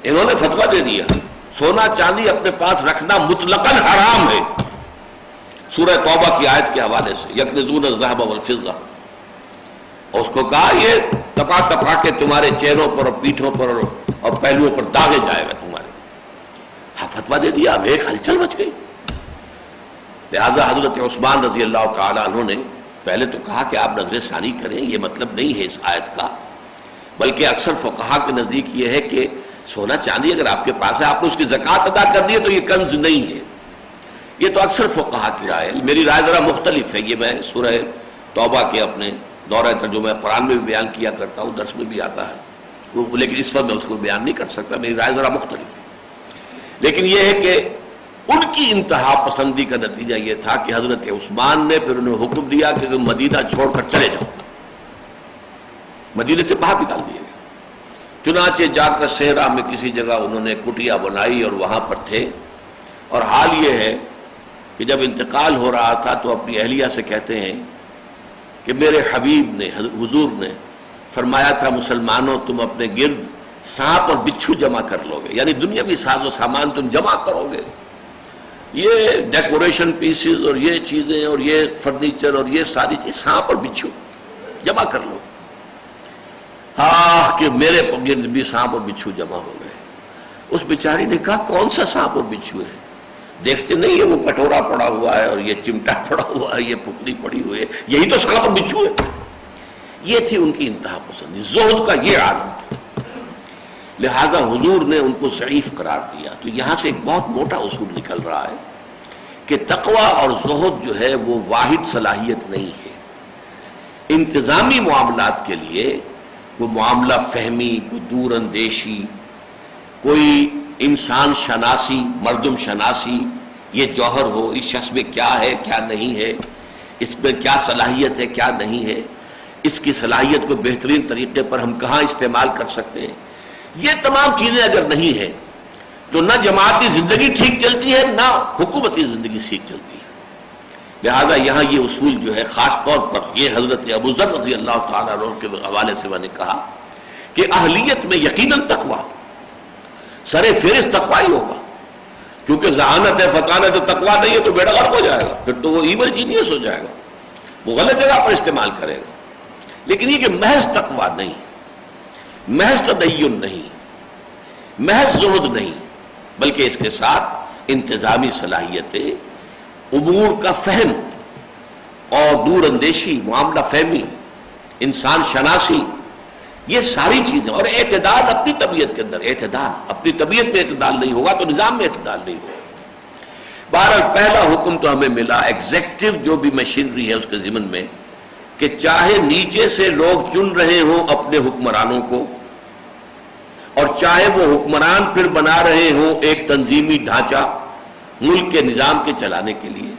انہوں نے فتویٰ دے دیا سونا چاندی اپنے پاس رکھنا مطلقاً حرام ہے، سورہ توبہ کی آیت کے حوالے سے، یکنزون الذھب والفضہ، اور اس کو کہا یہ تپا تپا کے تمہارے چہروں پر اور پیٹھوں پر اور پہلوؤں پر داغے جائے گا تمہارے۔ ہاں فتویٰ دے دیا، اب ایک ہلچل مچ گئی۔ لہذا حضرت عثمان رضی اللہ تعالیٰ عنہ نے پہلے تو کہا کہ آپ نظر ثانی کریں، یہ مطلب نہیں ہے اس آیت کا، بلکہ اکثر فقہا کے نزدیک یہ ہے کہ سونا چاندی اگر آپ کے پاس ہے، آپ نے اس کی زکوٰۃ ادا کر دی ہے تو یہ کنز نہیں ہے، یہ تو اکثر فقہا کی رائے ہے۔ میری رائے ذرا مختلف ہے، یہ میں سورہ توبہ کے اپنے دورہ ترجمہ قرآن میں بھی بیان کیا کرتا ہوں، درس میں بھی آتا ہے، لیکن اس وقت میں اس کو بیان نہیں کر سکتا، میری رائے ذرا مختلف ہے۔ لیکن یہ ہے کہ ان کی انتہا پسندی کا نتیجہ یہ تھا کہ حضرت عثمان نے پھر انہیں حکم دیا کہ تم مدینہ چھوڑ کر چلے جاؤ، مدینے سے باہر نکال دیے گئے۔ چنانچہ جا کر صحرا میں کسی جگہ انہوں نے کٹیا بنائی اور وہاں پر تھے، اور حال یہ ہے کہ جب انتقال ہو رہا تھا تو اپنی اہلیہ سے کہتے ہیں کہ میرے حبیب نے، حضور نے فرمایا تھا مسلمانوں تم اپنے گرد سانپ اور بچھو جمع کر لو گے، یعنی دنیاوی ساز و سامان تم جمع کرو گے، یہ ڈیکوریشن پیسز اور یہ چیزیں اور یہ فرنیچر اور یہ ساری چیز سانپ اور بچھو جمع کر لو۔ ہاں کہ میرے گرد بھی سانپ اور بچھو جمع ہو گئے۔ اس بیچاری نے کہا کون سا سانپ اور بچھو ہے؟ دیکھتے نہیں ہے وہ کٹورا پڑا ہوا ہے اور یہ چمٹا پڑا ہوا ہے، یہ پکڑی پڑی ہوئی ہے، یہی تو سانپ اور بچھو ہے۔ یہ تھی ان کی انتہا پسندی، زہد کا یہ عالم تھا۔ لہذا حضور نے ان کو ضعیف قرار دیا۔ تو یہاں سے ایک بہت موٹا اصول نکل رہا ہے کہ تقوی اور زہد جو ہے وہ واحد صلاحیت نہیں ہے۔ انتظامی معاملات کے لیے کوئی معاملہ فہمی، کوئی دور اندیشی، کوئی انسان شناسی، مردم شناسی، یہ جوہر ہو، اس شخص میں کیا ہے کیا نہیں ہے، اس میں کیا صلاحیت ہے کیا نہیں ہے، اس کی صلاحیت کو بہترین طریقے پر ہم کہاں استعمال کر سکتے ہیں، یہ تمام چیزیں اگر نہیں ہیں تو نہ جماعتی زندگی ٹھیک چلتی ہے، نہ حکومتی زندگی ٹھیک چلتی ہے۔ لہذا یہاں یہ اصول جو ہے خاص طور پر یہ حضرت ابو ذر رضی اللہ تعالیٰ عنہ کے حوالے سے میں نے کہا کہ اہلیت میں یقیناً تقویٰ سر فہرست تقویٰ ہی ہوگا، کیونکہ ذہانت ہے فطانت ہے تقویٰ نہیں ہے تو بیڑا غرق ہو جائے گا، پھر تو وہ ایول جینیس ہو جائے گا، وہ غلط جگہ پر استعمال کرے گا۔ لیکن یہ کہ محض تقویٰ نہیں، محض تدین نہیں، محض زہد نہیں، بلکہ اس کے ساتھ انتظامی صلاحیتیں، امور کا فہم اور دور اندیشی، معاملہ فہمی، انسان شناسی، یہ ساری چیزیں، اور اعتدال اپنی طبیعت کے اندر، اعتدال اپنی طبیعت میں اعتدال نہیں ہوگا تو نظام میں اعتدال نہیں ہوگا۔ بہرحال پہلا حکم تو ہمیں ملا ایگزیکٹو جو بھی مشینری ہے اس کے ضمن میں، کہ چاہے نیچے سے لوگ چن رہے ہوں اپنے حکمرانوں کو، اور چاہے وہ حکمران پھر بنا رہے ہوں ایک تنظیمی ڈھانچہ ملک کے نظام کے چلانے کے لیے،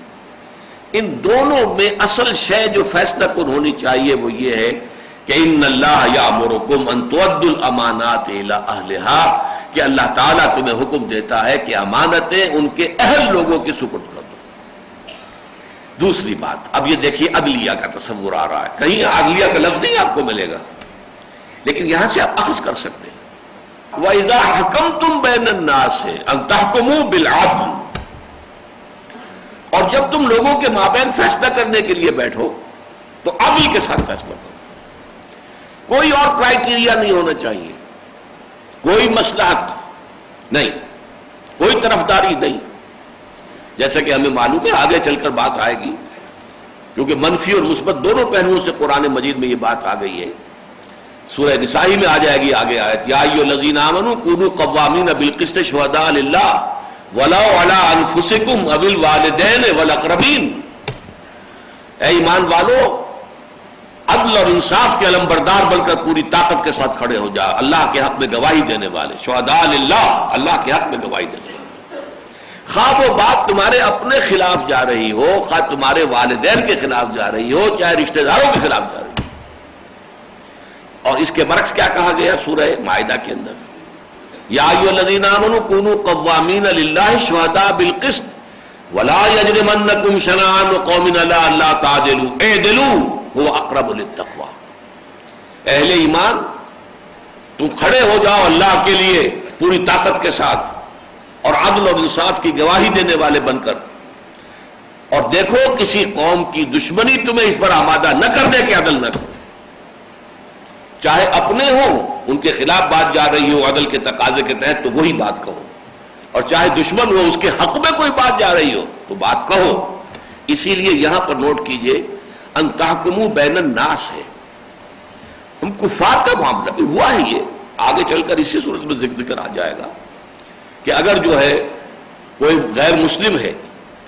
ان دونوں میں اصل شے جو فیصلہ کن ہونی چاہیے وہ یہ ہے کہ ان اللہ یامرکم ان تؤدوا الامانات الی اہلھا، کہ اللہ تعالیٰ تمہیں حکم دیتا ہے کہ امانتیں ان کے اہل لوگوں کی سپرد کر دو۔ دوسری بات، اب یہ دیکھیے عدلیہ کا تصور آ رہا ہے، کہیں عدلیہ کا لفظ نہیں آپ کو ملے گا، لیکن یہاں سے آپ اخذ کر سکتے ہیں۔ وَإِذَا حَكَمْتُمْ بَيْنَ النَّاسِ أَن تَحْكُمُوا بِالْعَدْلِ، اور جب تم لوگوں کے مابین فیصلہ کرنے کے لیے بیٹھو تو عدل کے ساتھ فیصلہ کرو، کوئی اور کرائیٹیریا نہیں ہونا چاہیے، کوئی مصلحت نہیں، کوئی طرفداری نہیں، جیسا کہ ہمیں معلوم ہے آگے چل کر بات آئے گی، کیونکہ منفی اور مثبت دونوں پہلوؤں سے قرآن مجید میں یہ بات آ گئی ہے۔ سورہ نساء میں آ جائے گی آگے آیت، یا ایھا الذین آمنوا کونوا قوامین بالقسط شہداء للہ ولو علی انفسکم او الوالدین والاقربین، اے ایمان والو عدل اور انصاف کے علمبردار بن کر پوری طاقت کے ساتھ کھڑے ہو جا، اللہ کے حق میں گواہی دینے والے، شہداء للہ، اللہ کے حق میں گواہی دینے والے، خواہ وہ بات تمہارے اپنے خلاف جا رہی ہو، خواہ تمہارے والدین کے خلاف جا رہی ہو، چاہے رشتہ داروں کے خلاف جا رہی ہو۔ اور اس کے برعکس کیا کہا گیا سورہ مائدہ کے اندر، یا ایھا الذین آمنوا کونوا قوامین للہ شہداء بالقسط ولا یجرمنکم شنآن قوم علی الا تعدلوا اعدلوا هو اقرب للتقوی، اہل ایمان تم کھڑے ہو جاؤ اللہ کے لیے پوری طاقت کے ساتھ اور عدل اور انصاف کی گواہی دینے والے بن کر، اور دیکھو کسی قوم کی دشمنی تمہیں اس پر آمادہ نہ کر دے کہ عدل نہ کرو، چاہے اپنے ہوں ان کے خلاف بات جا رہی ہو عدل کے تقاضے کے تحت تو وہی بات کہو، اور چاہے دشمن ہو اس کے حق میں کوئی بات جا رہی ہو تو بات کہو۔ اسی لیے یہاں پر نوٹ کیجئے ان تحکموا بین الناس ہے، ہم کفار کا معاملہ بھی ہوا ہی ہے، آگے چل کر اسی صورت میں ذکر آ جائے گا کہ اگر جو ہے کوئی غیر مسلم ہے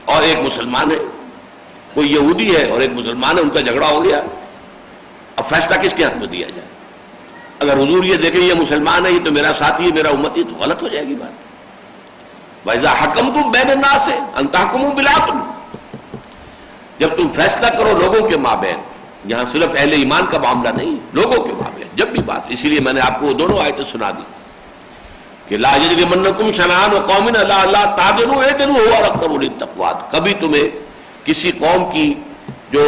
اور ایک مسلمان ہے، کوئی یہودی ہے اور ایک مسلمان ہے، ان کا جھگڑا ہو گیا، اب فیصلہ کس کے ہاتھ میں دیا جائے؟ اگر حضور یہ دیکھیں یہ مسلمان ہے، یہ تو میرا ساتھی ہے، میرا امتی، تو غلط ہو جائے گی بات۔ وَإِذَا حَكَمْتُمْ بَيْنَ النَّاسِ أَن تَحْكُمُوا بِالْعَدْلِ، جب تم فیصلہ کرو لوگوں کے مابین، یہاں صرف اہل ایمان کا معاملہ نہیں، لوگوں کے مابین جب بھی بات، اسی لیے میں نے آپ کو وہ دونوں آیتیں سنا دی کہ لا یجرمنکم شنآن قوم علی الا تعدلوا اعدلوا هو اقرب للتقوی، کبھی تمہیں کسی قوم کی جو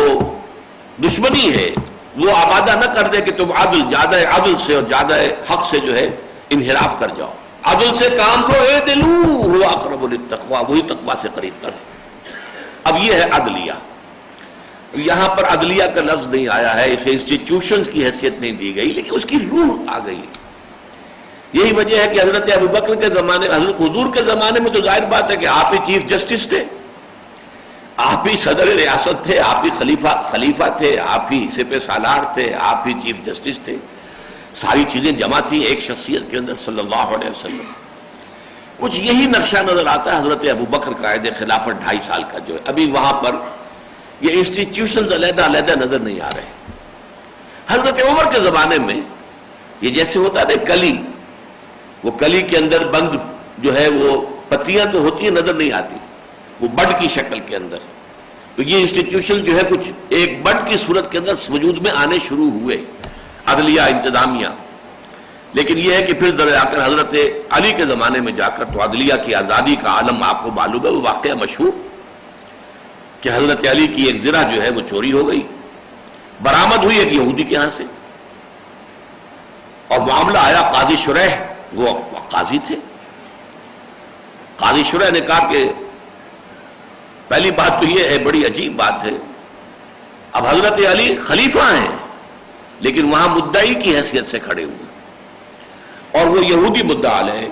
دشمنی ہے وہ آمادہ نہ کر دے کہ تم زیادہ عدل سے اور زیادہ حق سے جو ہے انحراف کر جاؤ، عدل سے کام لو، اعدلوا هو اقرب للتقوی، وہی تقوی سے قریب تر ہے۔ اب یہ ہے عدلیہ، یہاں پر عدلیہ کا لفظ نہیں آیا ہے، اسے انسٹیٹیوشنز کی حیثیت نہیں دی گئی، لیکن اس کی روح آ گئی۔ یہی وجہ ہے کہ حضرت ابو بکر کے زمانے، حضرت حضور کے زمانے میں تو ظاہر بات ہے کہ آپ ہی چیف جسٹس تھے، آپ ہی صدر ریاست تھے، آپ ہی خلیفہ تھے، آپ ہی سپہ سالار تھے، آپ ہی چیف جسٹس تھے، ساری چیزیں جمع تھیں ایک شخصیت کے اندر صلی اللہ علیہ وسلم۔ کچھ یہی نقشہ نظر آتا ہے حضرت ابو بکر کا عہد خلافت 2.5 سال کا جو ہے، ابھی وہاں پر یہ انسٹیٹیوشنز علیحدہ علیحدہ نظر نہیں آ رہے۔ حضرت عمر کے زمانے میں یہ جیسے ہوتا ہے نا کلی، وہ کلی کے اندر بند جو ہے وہ پتیاں تو ہوتی ہیں نظر نہیں آتی، وہ بڈ کی شکل کے اندر، تو یہ انسٹیٹیوشن جو ہے کچھ ایک بڈ کی صورت کے اندر وجود میں آنے شروع ہوئے، عدلیہ، انتظامیہ۔ لیکن یہ ہے کہ پھر ذرا آ کر حضرت علی کے زمانے میں جا کر تو عدلیہ کی آزادی کا عالم آپ کو معلوم ہے، وہ واقعہ مشہور کہ حضرت علی کی ایک زرہ جو ہے وہ چوری ہو گئی، برآمد ہوئی ایک یہودی کے ہاں سے، اور معاملہ آیا قاضی شریح، وہ قاضی تھے۔ قاضی شریح نے کہا کہ پہلی بات تو یہ ہے، بڑی عجیب بات ہے، اب حضرت علی خلیفہ ہیں لیکن وہاں مدعی کی حیثیت سے کھڑے ہوئے اور وہ یہودی مدعا علیہ۔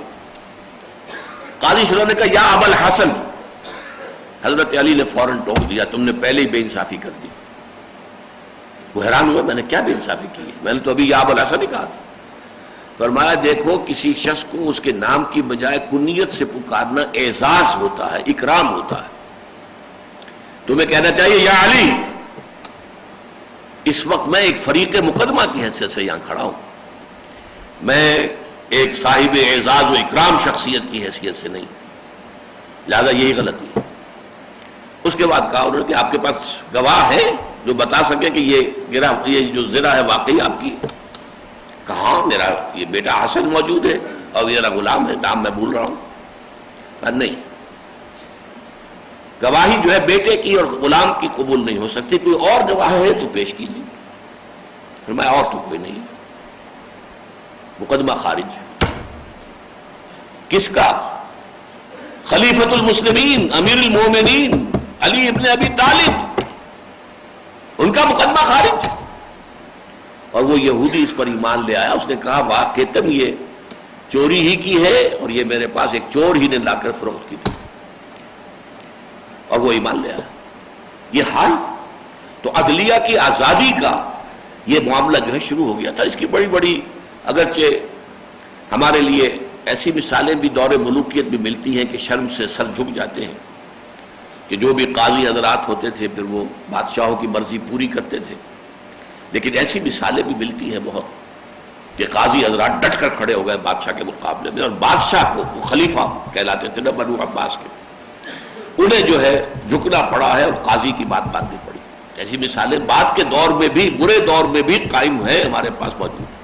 قاضی شریح نے کہا یا ابا الحسن، حضرت علی نے فوراً ٹوک دیا تم نے پہلے ہی بے انصافی کر دی۔ وہ حیران ہوا، میں نے کیا بے انصافی کی ہے؟ میں نے تو ابھی یا ابا الحسن ہی کہا تھا۔ فرمایا دیکھو کسی شخص کو اس کے نام کی بجائے کنیت سے پکارنا اعزاز ہوتا ہے، اکرام ہوتا ہے، تمہیں کہنا چاہیے یا علی۔ اس وقت میں ایک فریق مقدمہ کی حیثیت سے یہاں کھڑا ہوں، میں ایک صاحب اعزاز و اکرام شخصیت کی حیثیت سے نہیں، لہذا یہی غلطی ہے۔ اس کے بعد کہا انہوں نے کہ آپ کے پاس گواہ ہے جو بتا سکے کہ یہ جو زرہ ہے واقعی آپ کی؟ کہاں میرا یہ بیٹا حسن موجود ہے اور میرا غلام ہے، نام میں بھول رہا ہوں۔ کہا نہیں، گواہی جو ہے بیٹے کی اور غلام کی قبول نہیں ہو سکتی، کوئی اور گواہ ہے تو پیش کیجیے۔ فرمایا اور تو کوئی نہیں، مقدمہ خارج۔ کس کا؟ خلیفۃ المسلمین امیر المومنین علی ابن ابی طالب، ان کا مقدمہ خارج۔ اور وہ یہودی اس پر ایمان لے آیا، اس نے کہا واقعتاً یہ چوری ہی کی ہے اور یہ میرے پاس ایک چور ہی نے لا کر فروخت کی تھی، اور وہ ایمان لے آیا۔ یہ حال تو عدلیہ کی آزادی کا یہ معاملہ جو ہے شروع ہو گیا تھا۔ اس کی بڑی بڑی اگرچہ ہمارے لیے ایسی مثالیں بھی دور ملوکیت میں ملتی ہیں کہ شرم سے سر جھک جاتے ہیں کہ جو بھی قاضی حضرات ہوتے تھے پھر وہ بادشاہوں کی مرضی پوری کرتے تھے، لیکن ایسی مثالیں بھی ملتی ہیں بہت کہ قاضی حضرات ڈٹ کر کھڑے ہو گئے بادشاہ کے مقابلے میں، اور بادشاہ کو، وہ خلیفہ کہلاتے تھے نا بنو عباس کے، انہیں جو ہے جھکنا پڑا ہے اور قاضی کی بات ماننی پڑی۔ ایسی مثالیں بعد کے دور میں بھی، برے دور میں بھی قائم ہے، ہمارے پاس موجود ہے۔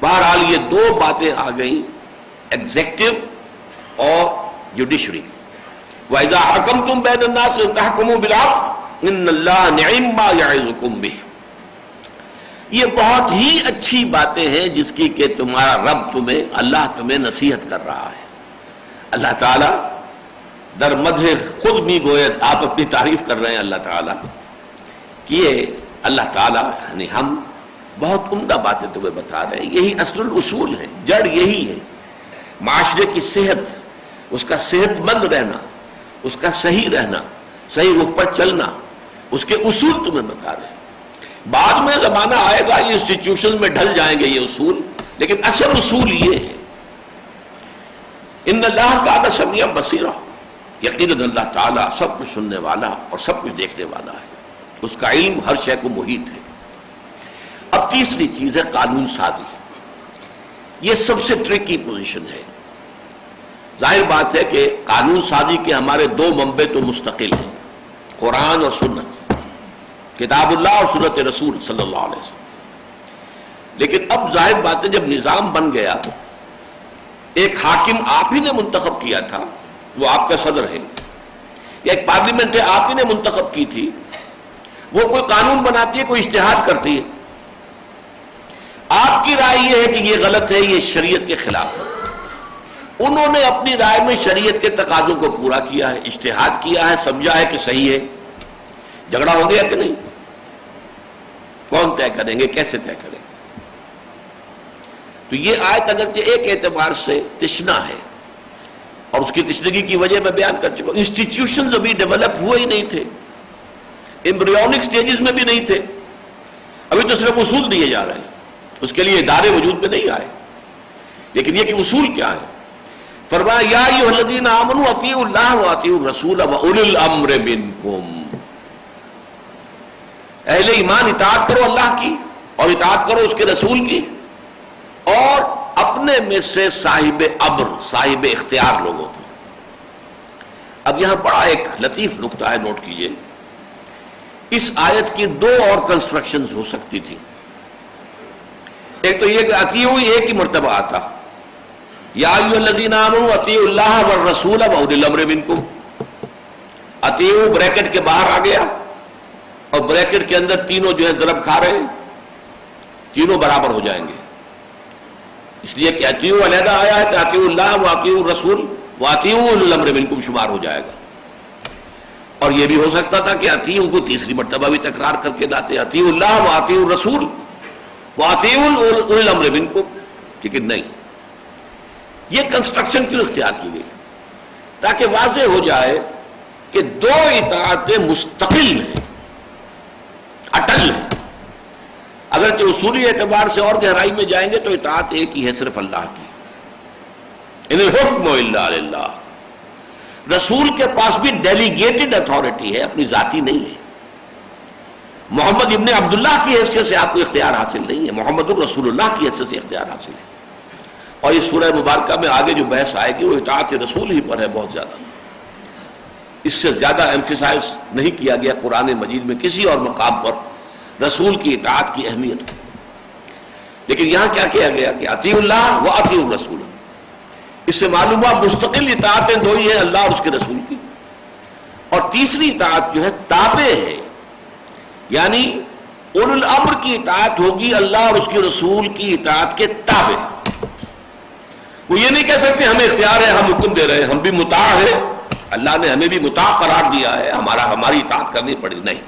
بہرحال یہ دو باتیں آ گئیں، ایگزیکٹو اور جوڈیشری۔ وَإِذَا حَكَمْتُمْ بَيْنَ النَّاسِ أَن تَحْكُمُوا بِالْعَدْلِ إِنَّ اللَّهَ نِعِمَّ مَا يَعِظُكُم بِهِ۔ یہ بہت ہی اچھی باتیں ہیں جس کی کہ تمہارا رب تمہیں، اللہ تمہیں نصیحت کر رہا ہے۔ اللہ تعالیٰ در مدح خود بھی گوید، آپ اپنی تعریف کر رہے ہیں اللہ تعالیٰ کہ یہ اللہ تعالیٰ یعنی ہم بہت عمدہ باتیں تمہیں بتا رہے ہیں، یہی اصل الاصول ہے، جڑ یہی ہے۔ معاشرے کی صحت، اس کا صحت مند رہنا، اس کا صحیح رہنا، صحیح رخ پر چلنا، اس کے اصول تمہیں بتا رہے ہیں۔ بعد میں زمانہ آئے گا یہ انسٹیٹیوشن میں ڈھل جائیں گے یہ اصول، لیکن اصل اصول یہ ہے۔ ان اللہ کان سمیعا بصیرا، یقیناً اللہ تعالیٰ سب کچھ سننے والا اور سب کچھ دیکھنے والا ہے، اس کا علم ہر شے کو محیط ہے۔ اب تیسری چیز ہے قانون سازی۔ یہ سب سے ٹرکی پوزیشن ہے۔ ظاہر بات ہے کہ قانون سازی کے ہمارے دو منبع تو مستقل ہیں، قرآن اور سنت، کتاب اللہ اور سنت رسول صلی اللہ علیہ وسلم۔ لیکن اب ظاہر بات ہے جب نظام بن گیا، ایک حاکم آپ ہی نے منتخب کیا تھا، وہ آپ کا صدر ہے، یا ایک پارلیمنٹ ہے آپ ہی نے منتخب کی تھی، وہ کوئی قانون بناتی ہے، کوئی اجتہاد کرتی ہے، آپ کی رائے یہ ہے کہ یہ غلط ہے، یہ شریعت کے خلاف ہے، انہوں نے اپنی رائے میں شریعت کے تقاضوں کو پورا کیا ہے، اجتہاد کیا ہے، سمجھا ہے کہ صحیح ہے، جھگڑا ہو گیا کہ نہیں؟ کون طے کریں گے، کیسے طے کریں گے؟ تو یہ آیت اگرچہ ایک اعتبار سے تشنا ہے، اور اس کی تشنگی کی وجہ میں بیان کر چکا ہوں۔ انسٹیٹیوشنز ابھی ڈیولپ ہوئے ہی نہیں تھے، ایمبریونک سٹیجز میں بھی نہیں تھے، ابھی تو صرف اصول دیے جا رہے ہیں، اس کے لیے ادارے وجود میں نہیں آئے، لیکن یہ کہ اصول کیا ہے؟ فرمایا یا ایھا الذین آمنوا اطیعوا اللہ واطیعوا الرسول واولی الامر منکم، اہل ایمان اطاعت کرو اللہ کی اور اطاعت کرو اس کے رسول کی، اور اپنے میں سے صاحب امر، صاحب اختیار لوگوں کی۔ اب یہاں بڑا ایک لطیف نقطہ ہے، نوٹ کیجئے، اس آیت کی دو اور کنسٹرکشنز ہو سکتی تھی۔ ایک تو یہ کہ اطیعوا ایک ہی مرتبہ آتا، یا ایھا الذین آمنوا اطیعوا اللہ والرسول واولی الامر منکم، اطیعوا بریکٹ کے باہر آ گیا اور بریکٹ کے اندر تینوں جو ہے ضرب کھا رہے ہیں، تینوں برابر ہو جائیں گے، اس لیے کہ اطیعوا علیحدہ آیا ہے کہ اطیعوا اللہ و اطیعوا الرسول و اطیعوا اولی الامر منکم شمار ہو جائے گا. اور یہ بھی ہو سکتا تھا کہ اطیعوا کو تیسری مرتبہ بھی تکرار کر کے لاتے، اطیعوا اللہ و اطیعوا الرسول و اطیعوا اولی الامر منکم، لیکن نہیں، یہ کنسٹرکشن کیوں اختیار کی گئی؟ تاکہ واضح ہو جائے کہ دو اطاعتیں مستقل ہیں، اٹل ہیں. اگرچہ اصولی اعتبار سے اور گہرائی میں جائیں گے تو اطاعت ایک ہی ہے، صرف اللہ کی. ان الحکم الا للہ. رسول کے پاس بھی ڈیلیگیٹڈ اتھارٹی ہے، اپنی ذاتی نہیں ہے. محمد ابن عبداللہ کی حیثیت سے آپ کو اختیار حاصل نہیں ہے، محمد الرسول اللہ کی حیثیت سے اختیار حاصل ہے. اور اس سورہ مبارکہ میں آگے جو بحث آئے گی وہ اطاعت رسول ہی پر ہے بہت زیادہ. اس سے زیادہ ایمفیسائز نہیں کیا گیا قرآن مجید میں کسی اور مقام پر رسول کی اطاعت کی اہمیت. لیکن یہاں کیا کیا گیا کہ اطیعوا اللہ و اطیعوا الرسول. اس سے معلوم ہوا مستقل اطاعتیں دو ہی ہیں، اللہ اور اس کے رسول کی. اور تیسری اطاعت جو ہے تابع ہے، یعنی اولو الامر کی اطاعت ہوگی اللہ اور اس کے رسول کی اطاعت کے تابع. وہ یہ نہیں کہہ سکتے ہمیں اختیار ہے، ہم حکم دے رہے ہیں، ہم بھی مطاع ہیں، اللہ نے ہمیں بھی مطاع قرار دیا ہے، ہماری اطاعت کرنی پڑی. نہیں،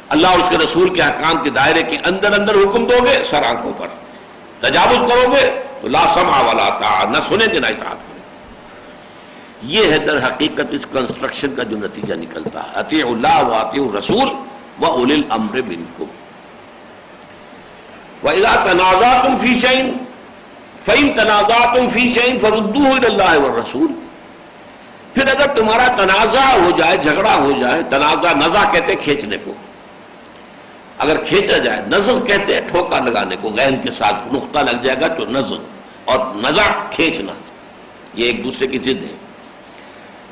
اللہ اور اس کے رسول کے احکام کے دائرے کے اندر اندر حکم دو گے، سر آنکھوں پر. تجاوز کرو گے تو لا سمع ولا طاعہ، نہ سنیں گے نہ اطاعت کریں. یہ ہے در حقیقت اس کنسٹرکشن کا جو نتیجہ نکلتا ہے. اطیعوا اللہ و اطیعوا الرسول و اولی الامر منکم. وَإِذَا تَنَازَعْتُمْ فِي شَيْءٍ فَإِن تَنَازَعْتُمْ فِي شَيْءٍ فَرُدُّوهُ إِلَى اللَّهِ وَالرَّسُولِ. پھر اگر تمہارا تنازع ہو جائے، جھگڑا ہو جائے، تنازع، نزع کہتے ہیں کھینچنے کو، اگر کھینچا جائے، نزع کہتے ہیں ٹھوکا لگانے کو، غین کے ساتھ نقطہ لگ جائے گا تو نزع، اور نزع کھینچنا، یہ ایک دوسرے کی ضد ہے.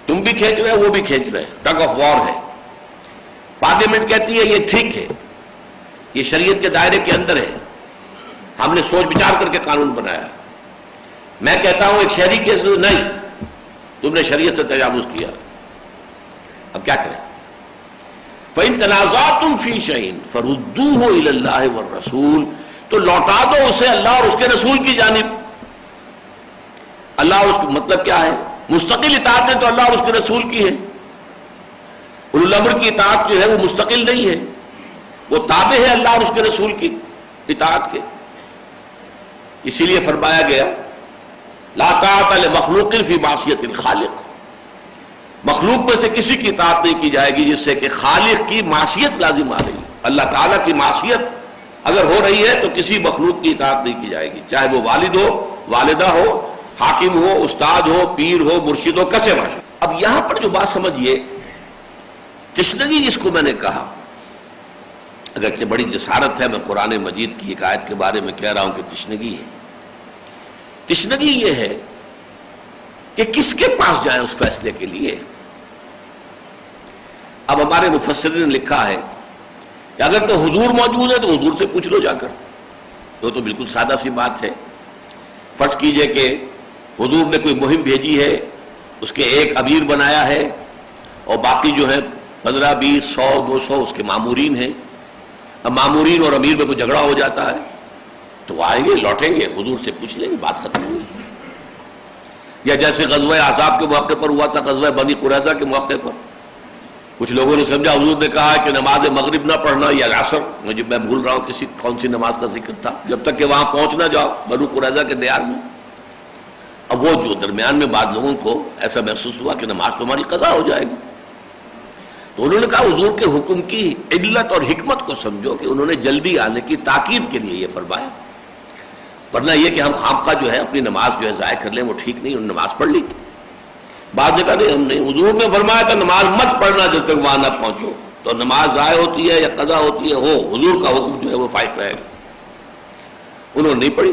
تم بھی کھینچ رہے ہو، وہ بھی کھینچ رہے ہیں، ٹگ آف وار ہے. پارلیمنٹ کہتی ہے یہ ٹھیک ہے، یہ شریعت کے دائرے کے اندر ہے، ہم نے سوچ بچار کر کے قانون بنایا. میں کہتا ہوں ایک شہری کیس نہیں، تم نے شریعت سے تجاوز کیا، اب کیا کریں؟ فَإِن تَنَازَعْتُمْ فِي شَيْءٍ فَرُدُّوهُ إِلَى اللَّهِ وَالرَّسُولِ. تو لوٹا دو اسے اللہ اور اس کے رسول کی جانب. اللہ اور اس کا مطلب کیا ہے؟ مستقل اطاعت ہے تو اللہ اور اس کے رسول کی ہے. اولو الامر کی اطاعت جو ہے وہ مستقل نہیں ہے، وہ تابع ہے اللہ اور اس کے رسول کی اطاعت کے. اسی لیے فرمایا گیا لا طاعۃ لمخلوق فی معصیۃ الخالق. مخلوق میں سے کسی کی اطاعت نہیں کی جائے گی جس سے کہ خالق کی معصیت لازم آ رہی ہے. اللہ تعالیٰ کی معصیت اگر ہو رہی ہے تو کسی مخلوق کی اطاعت نہیں کی جائے گی، چاہے وہ والد ہو، والدہ ہو، حاکم ہو، استاد ہو، پیر ہو، مرشد ہو، کسے ماشا. اب یہاں پر جو بات سمجھیے، تشنگی جس کو میں نے کہا، اگرچہ بڑی جسارت ہے، میں قرآن مجید کی ایک آیت کے بارے میں کہہ رہا ہوں کہ تشنگی ہے. تشنگی یہ ہے کہ کس کے پاس جائیں اس فیصلے کے لیے. اب ہمارے مفسرین نے لکھا ہے کہ اگر تو حضور موجود ہے تو حضور سے پوچھ لو جا کر. وہ تو بالکل سادہ سی بات ہے. فرض کیجئے کہ حضور نے کوئی مہم بھیجی ہے، اس کے ایک امیر بنایا ہے اور باقی جو ہے 15، 20، 100، 200 اس کے مامورین ہیں. اب مامورین اور امیر میں کوئی جھگڑا ہو جاتا ہے تو وہ آئیں گے، لوٹیں گے، حضور سے پوچھ لیں گے، بات ختم ہوئی. یا جیسے غزوہ احزاب کے موقع پر ہوا تھا، غزوہ بنی قریظہ کے موقع پر کچھ لوگوں نے سمجھا حضور نے کہا کہ نماز مغرب نہ پڑھنا یا عصر، مجھے میں بھول رہا ہوں کون سی نماز کا ذکر تھا، جب تک کہ وہاں پہنچ نہ جاؤ بنو قریظہ کے دیار میں. اب وہ جو درمیان میں بعض لوگوں کو ایسا محسوس ہوا کہ نماز تو ہماری قضا ہو جائے گی، تو انہوں نے کہا حضور کے حکم کی علت اور حکمت کو سمجھو کہ انہوں نے جلدی آنے کی تاکید کے لیے یہ فرمایا، ورنہ یہ کہ ہم خامخواہ جو ہے اپنی نماز جو ہے ضائع کر لیں وہ ٹھیک نہیں. انہوں نے نماز پڑھ لی. بعض نے کہا نہیں ہم نہیں، حضور نے فرمایا تھا نماز مت پڑھنا جب تک وہاں نہ پہنچو، تو نماز ضائع ہوتی ہے یا قضا ہوتی ہے، ہو حضور کا حکم جو ہے وہ فائٹ رہے گا. انہوں نے نہیں پڑھی.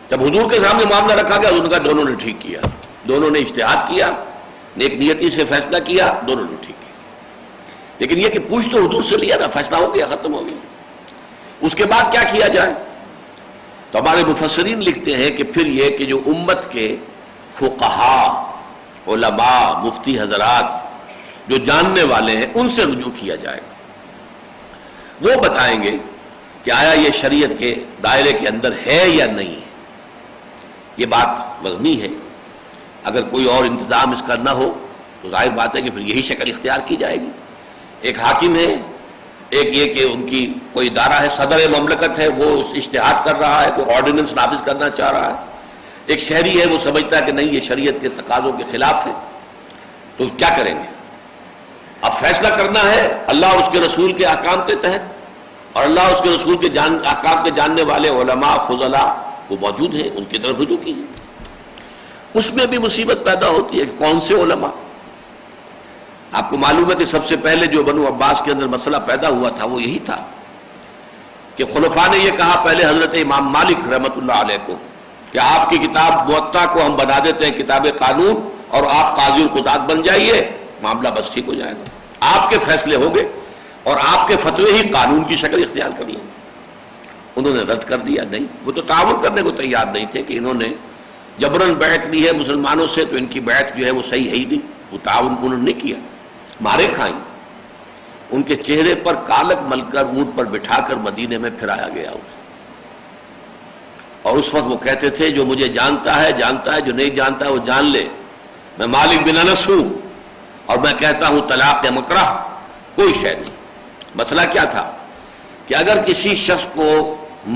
جب حضور کے سامنے معاملہ رکھا گیا حضور نے کہا دونوں نے ٹھیک کیا، دونوں نے اجتہاد کیا، نیک نیتی سے فیصلہ کیا، دونوں نے ٹھیک کیا. لیکن یہ کہ پوچھ تو حضور سے لیا نا، فیصلہ ہو گیا، ختم ہو گیا. اس کے بعد کیا کیا جائے؟ تو ہمارے مفسرین لکھتے ہیں کہ پھر یہ کہ جو امت کے فقہا، علماء مفتی حضرات جو جاننے والے ہیں ان سے رجوع کیا جائے گا. وہ بتائیں گے کہ آیا یہ شریعت کے دائرے کے اندر ہے یا نہیں ہے. یہ بات وزنی ہے. اگر کوئی اور انتظام اس کا نہ ہو تو ظاہر بات ہے کہ پھر یہی شکل اختیار کی جائے گی. ایک حاکم ہے، ایک یہ کہ ان کی کوئی ادارہ ہے، صدر مملکت ہے، وہ اجتہاد کر رہا ہے، کوئی آرڈیننس نافذ کرنا چاہ رہا ہے. ایک شہری ہے، وہ سمجھتا ہے کہ نہیں یہ شریعت کے تقاضوں کے خلاف ہے. تو کیا کریں گے؟ اب فیصلہ کرنا ہے اللہ اور اس کے رسول کے احکام کے تحت، اور اللہ اور اس کے رسول کے احکام کے جاننے والے علماء فضلاء وہ موجود ہیں، ان کی طرف رجوع کیجیے. اس میں بھی مصیبت پیدا ہوتی ہے کہ کون سے علماء. آپ کو معلوم ہے کہ سب سے پہلے جو بنو عباس کے اندر مسئلہ پیدا ہوا تھا وہ یہی تھا کہ خلفاء نے یہ کہا پہلے حضرت امام مالک رحمۃ اللہ علیہ کو کہ آپ کی کتاب موطا کو ہم بنا دیتے ہیں کتاب قانون اور آپ قاضی القضات بن جائیے، معاملہ بس ٹھیک ہو جائے گا، آپ کے فیصلے ہوں گے اور آپ کے فتوے ہی قانون کی شکل اختیار کر لیں. انہوں نے رد کر دیا. نہیں، وہ تو تعاون کرنے کو تیار نہیں تھے کہ انہوں نے جبراً بیعت لی ہے مسلمانوں سے تو ان کی بیعت جو ہے وہ صحیح ہے ہی نہیں. وہ تعاون انہوں نے نہیں کیا، مارے کھائیں. ان کے چہرے پر کالک مل کر اونٹ پر بٹھا کر مدینے میں پھرایا گیا انہیں. اور اس وقت وہ کہتے تھے جو مجھے جانتا ہے جانتا ہے، جو نہیں جانتا ہے وہ جان لے، میں مالک بن انس ہوں اور میں کہتا ہوں طلاق مکرہ کوئی شے نہیں. مسئلہ کیا تھا کہ اگر کسی شخص کو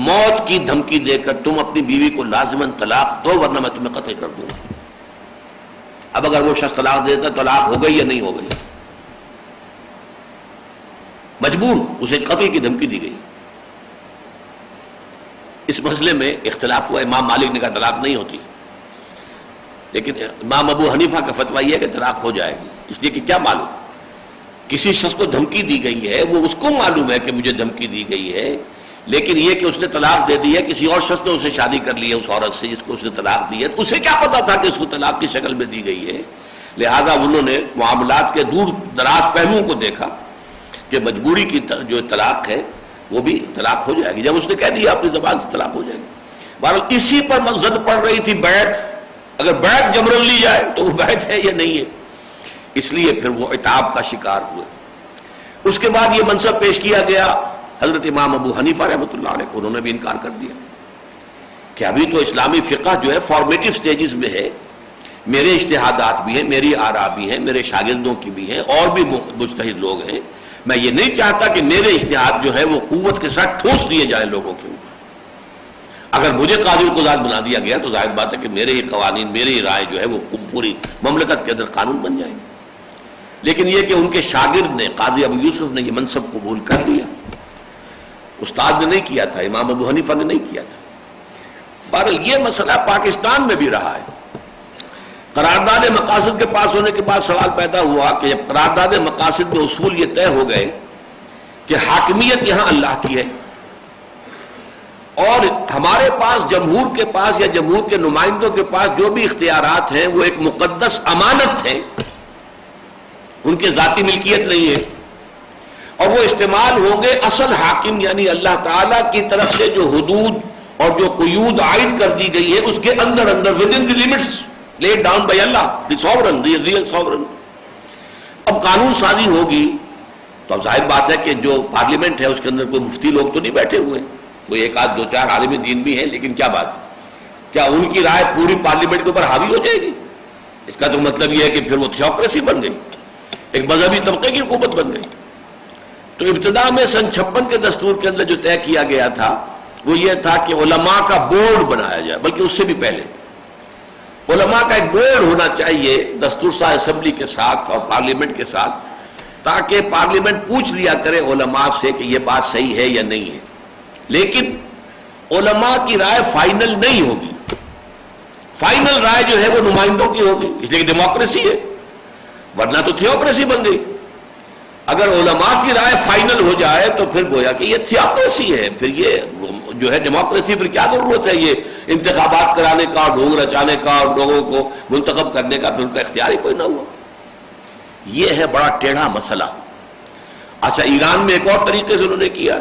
موت کی دھمکی دے کر تم اپنی بیوی کو لازماً طلاق دو ورنہ میں تمہیں قتل کر دوں گا. اب اگر وہ شخص طلاق دیتا طلاق ہو گئی یا نہیں ہو گئی؟ مجبور اسے قتل کی دھمکی دی گئی. اس مسئلے میں اختلاف ہوا. امام مالک نے کہا طلاق نہیں ہوتی، لیکن امام ابو حنیفہ کا فتویٰ یہ ہے کہ طلاق ہو جائے گی. اس لیے کہ کیا معلوم، کسی شخص کو دھمکی دی گئی ہے، وہ اس کو معلوم ہے کہ مجھے دھمکی دی گئی ہے، لیکن یہ کہ اس نے طلاق دے دی ہے، کسی اور شخص نے اسے شادی کر لی ہے اس عورت سے جس کو اس نے طلاق دی ہے، اسے کیا پتا تھا کہ اس کو طلاق کی شکل میں دی گئی ہے. لہذا انہوں نے معاملات کے دور دراز پہلوؤں کو دیکھا کہ مجبوری کی جو طلاق ہے وہ بھی طلاق ہو جائے گی. جب اس نے کہہ دیا اپنی زبان سے طلاق ہو جائے گی. بہرحال اسی پر زد پڑ رہی تھی بیعت. اگر بیعت جبرن لی جائے تو وہ بیعت ہے یا نہیں ہے. اس لیے پھر وہ عتاب کا شکار ہوئے. اس کے بعد یہ منصب پیش کیا گیا حضرت امام ابو حنیفہ رحمۃ اللہ علیہ کو. انہوں نے بھی انکار کر دیا کہ ابھی تو اسلامی فقہ جو ہے فارمیٹیو سٹیجز میں ہے، میرے اجتہادات بھی ہیں، میری آراء بھی ہیں، میرے شاگردوں کی بھی ہیں، اور بھی مجتہد لوگ ہیں. میں یہ نہیں چاہتا کہ میرے اجتہاد جو ہے وہ قوت کے ساتھ ٹھوس دیے جائیں لوگوں کے اوپر. اگر مجھے قاضی القضات بنا دیا گیا تو ظاہر بات ہے کہ میرے ہی قوانین، میری رائے جو ہے وہ پوری مملکت کے اندر قانون بن جائیں گے. لیکن یہ کہ ان کے شاگرد نے، قاضی ابو یوسف نے یہ منصب قبول کر لیا. استاد نے نہیں کیا تھا، امام ابو حنیفہ نے نہیں کیا تھا. بہرحال یہ مسئلہ پاکستان میں بھی رہا ہے. قرارداد مقاصد کے پاس ہونے کے بعد سوال پیدا ہوا کہ جب قرارداد مقاصد میں اصول یہ طے ہو گئے کہ حاکمیت یہاں اللہ کی ہے اور ہمارے پاس جمہور کے پاس یا جمہور کے نمائندوں کے پاس جو بھی اختیارات ہیں وہ ایک مقدس امانت ہے، ان کے ذاتی ملکیت نہیں ہے، اور وہ استعمال ہوں گے اصل حاکم یعنی اللہ تعالیٰ کی طرف سے جو حدود اور جو قیود عائد کر دی گئی ہے اس کے اندر within the limits laid down by Allah, the sovereign, the real sovereign. اب قانون سازی ہوگی تو اب ظاہر بات ہے کہ جو پارلیمنٹ ہے اس کے اندر کوئی مفتی لوگ تو نہیں بیٹھے ہوئے، کوئی ایک آدھ دو چار عالم دین بھی ہیں، لیکن کیا بات، کیا ان کی رائے پوری پارلیمنٹ کے اوپر حاوی ہو جائے گی؟ اس کا تو مطلب یہ ہے کہ پھر وہ تھیوکریسی بن گئی، ایک مذہبی طبقے کی حکومت بن گئی. تو ابتدا میں سن 56 کے دستور کے اندر جو طے کیا گیا تھا وہ یہ تھا کہ علماء کا بورڈ بنایا جائے، بلکہ اس سے بھی پہلے علماء کا ایک بورڈ ہونا چاہیے دستور ساز اسمبلی کے ساتھ اور پارلیمنٹ کے ساتھ، تاکہ پارلیمنٹ پوچھ لیا کرے علماء سے کہ یہ بات صحیح ہے یا نہیں ہے. لیکن علماء کی رائے فائنل نہیں ہوگی، فائنل رائے جو ہے وہ نمائندوں کی ہوگی، اس لیے کہ ڈیموکریسی ہے، ورنہ تو تھیوکریسی بن گئی. اگر علماء کی رائے فائنل ہو جائے تو پھر گویا کہ یہ تھیوکریسی ہے، پھر یہ جو ہے ڈیموکریسی، پھر کیا ضرورت ہے یہ انتخابات کرانے کا اور ڈھونگ رچانے کا اور لوگوں کو منتخب کرنے کا، پھر ان کا اختیار ہی کوئی نہ ہوا. یہ ہے بڑا ٹیڑھا مسئلہ. اچھا، ایران میں ایک اور طریقے سے انہوں نے کیا.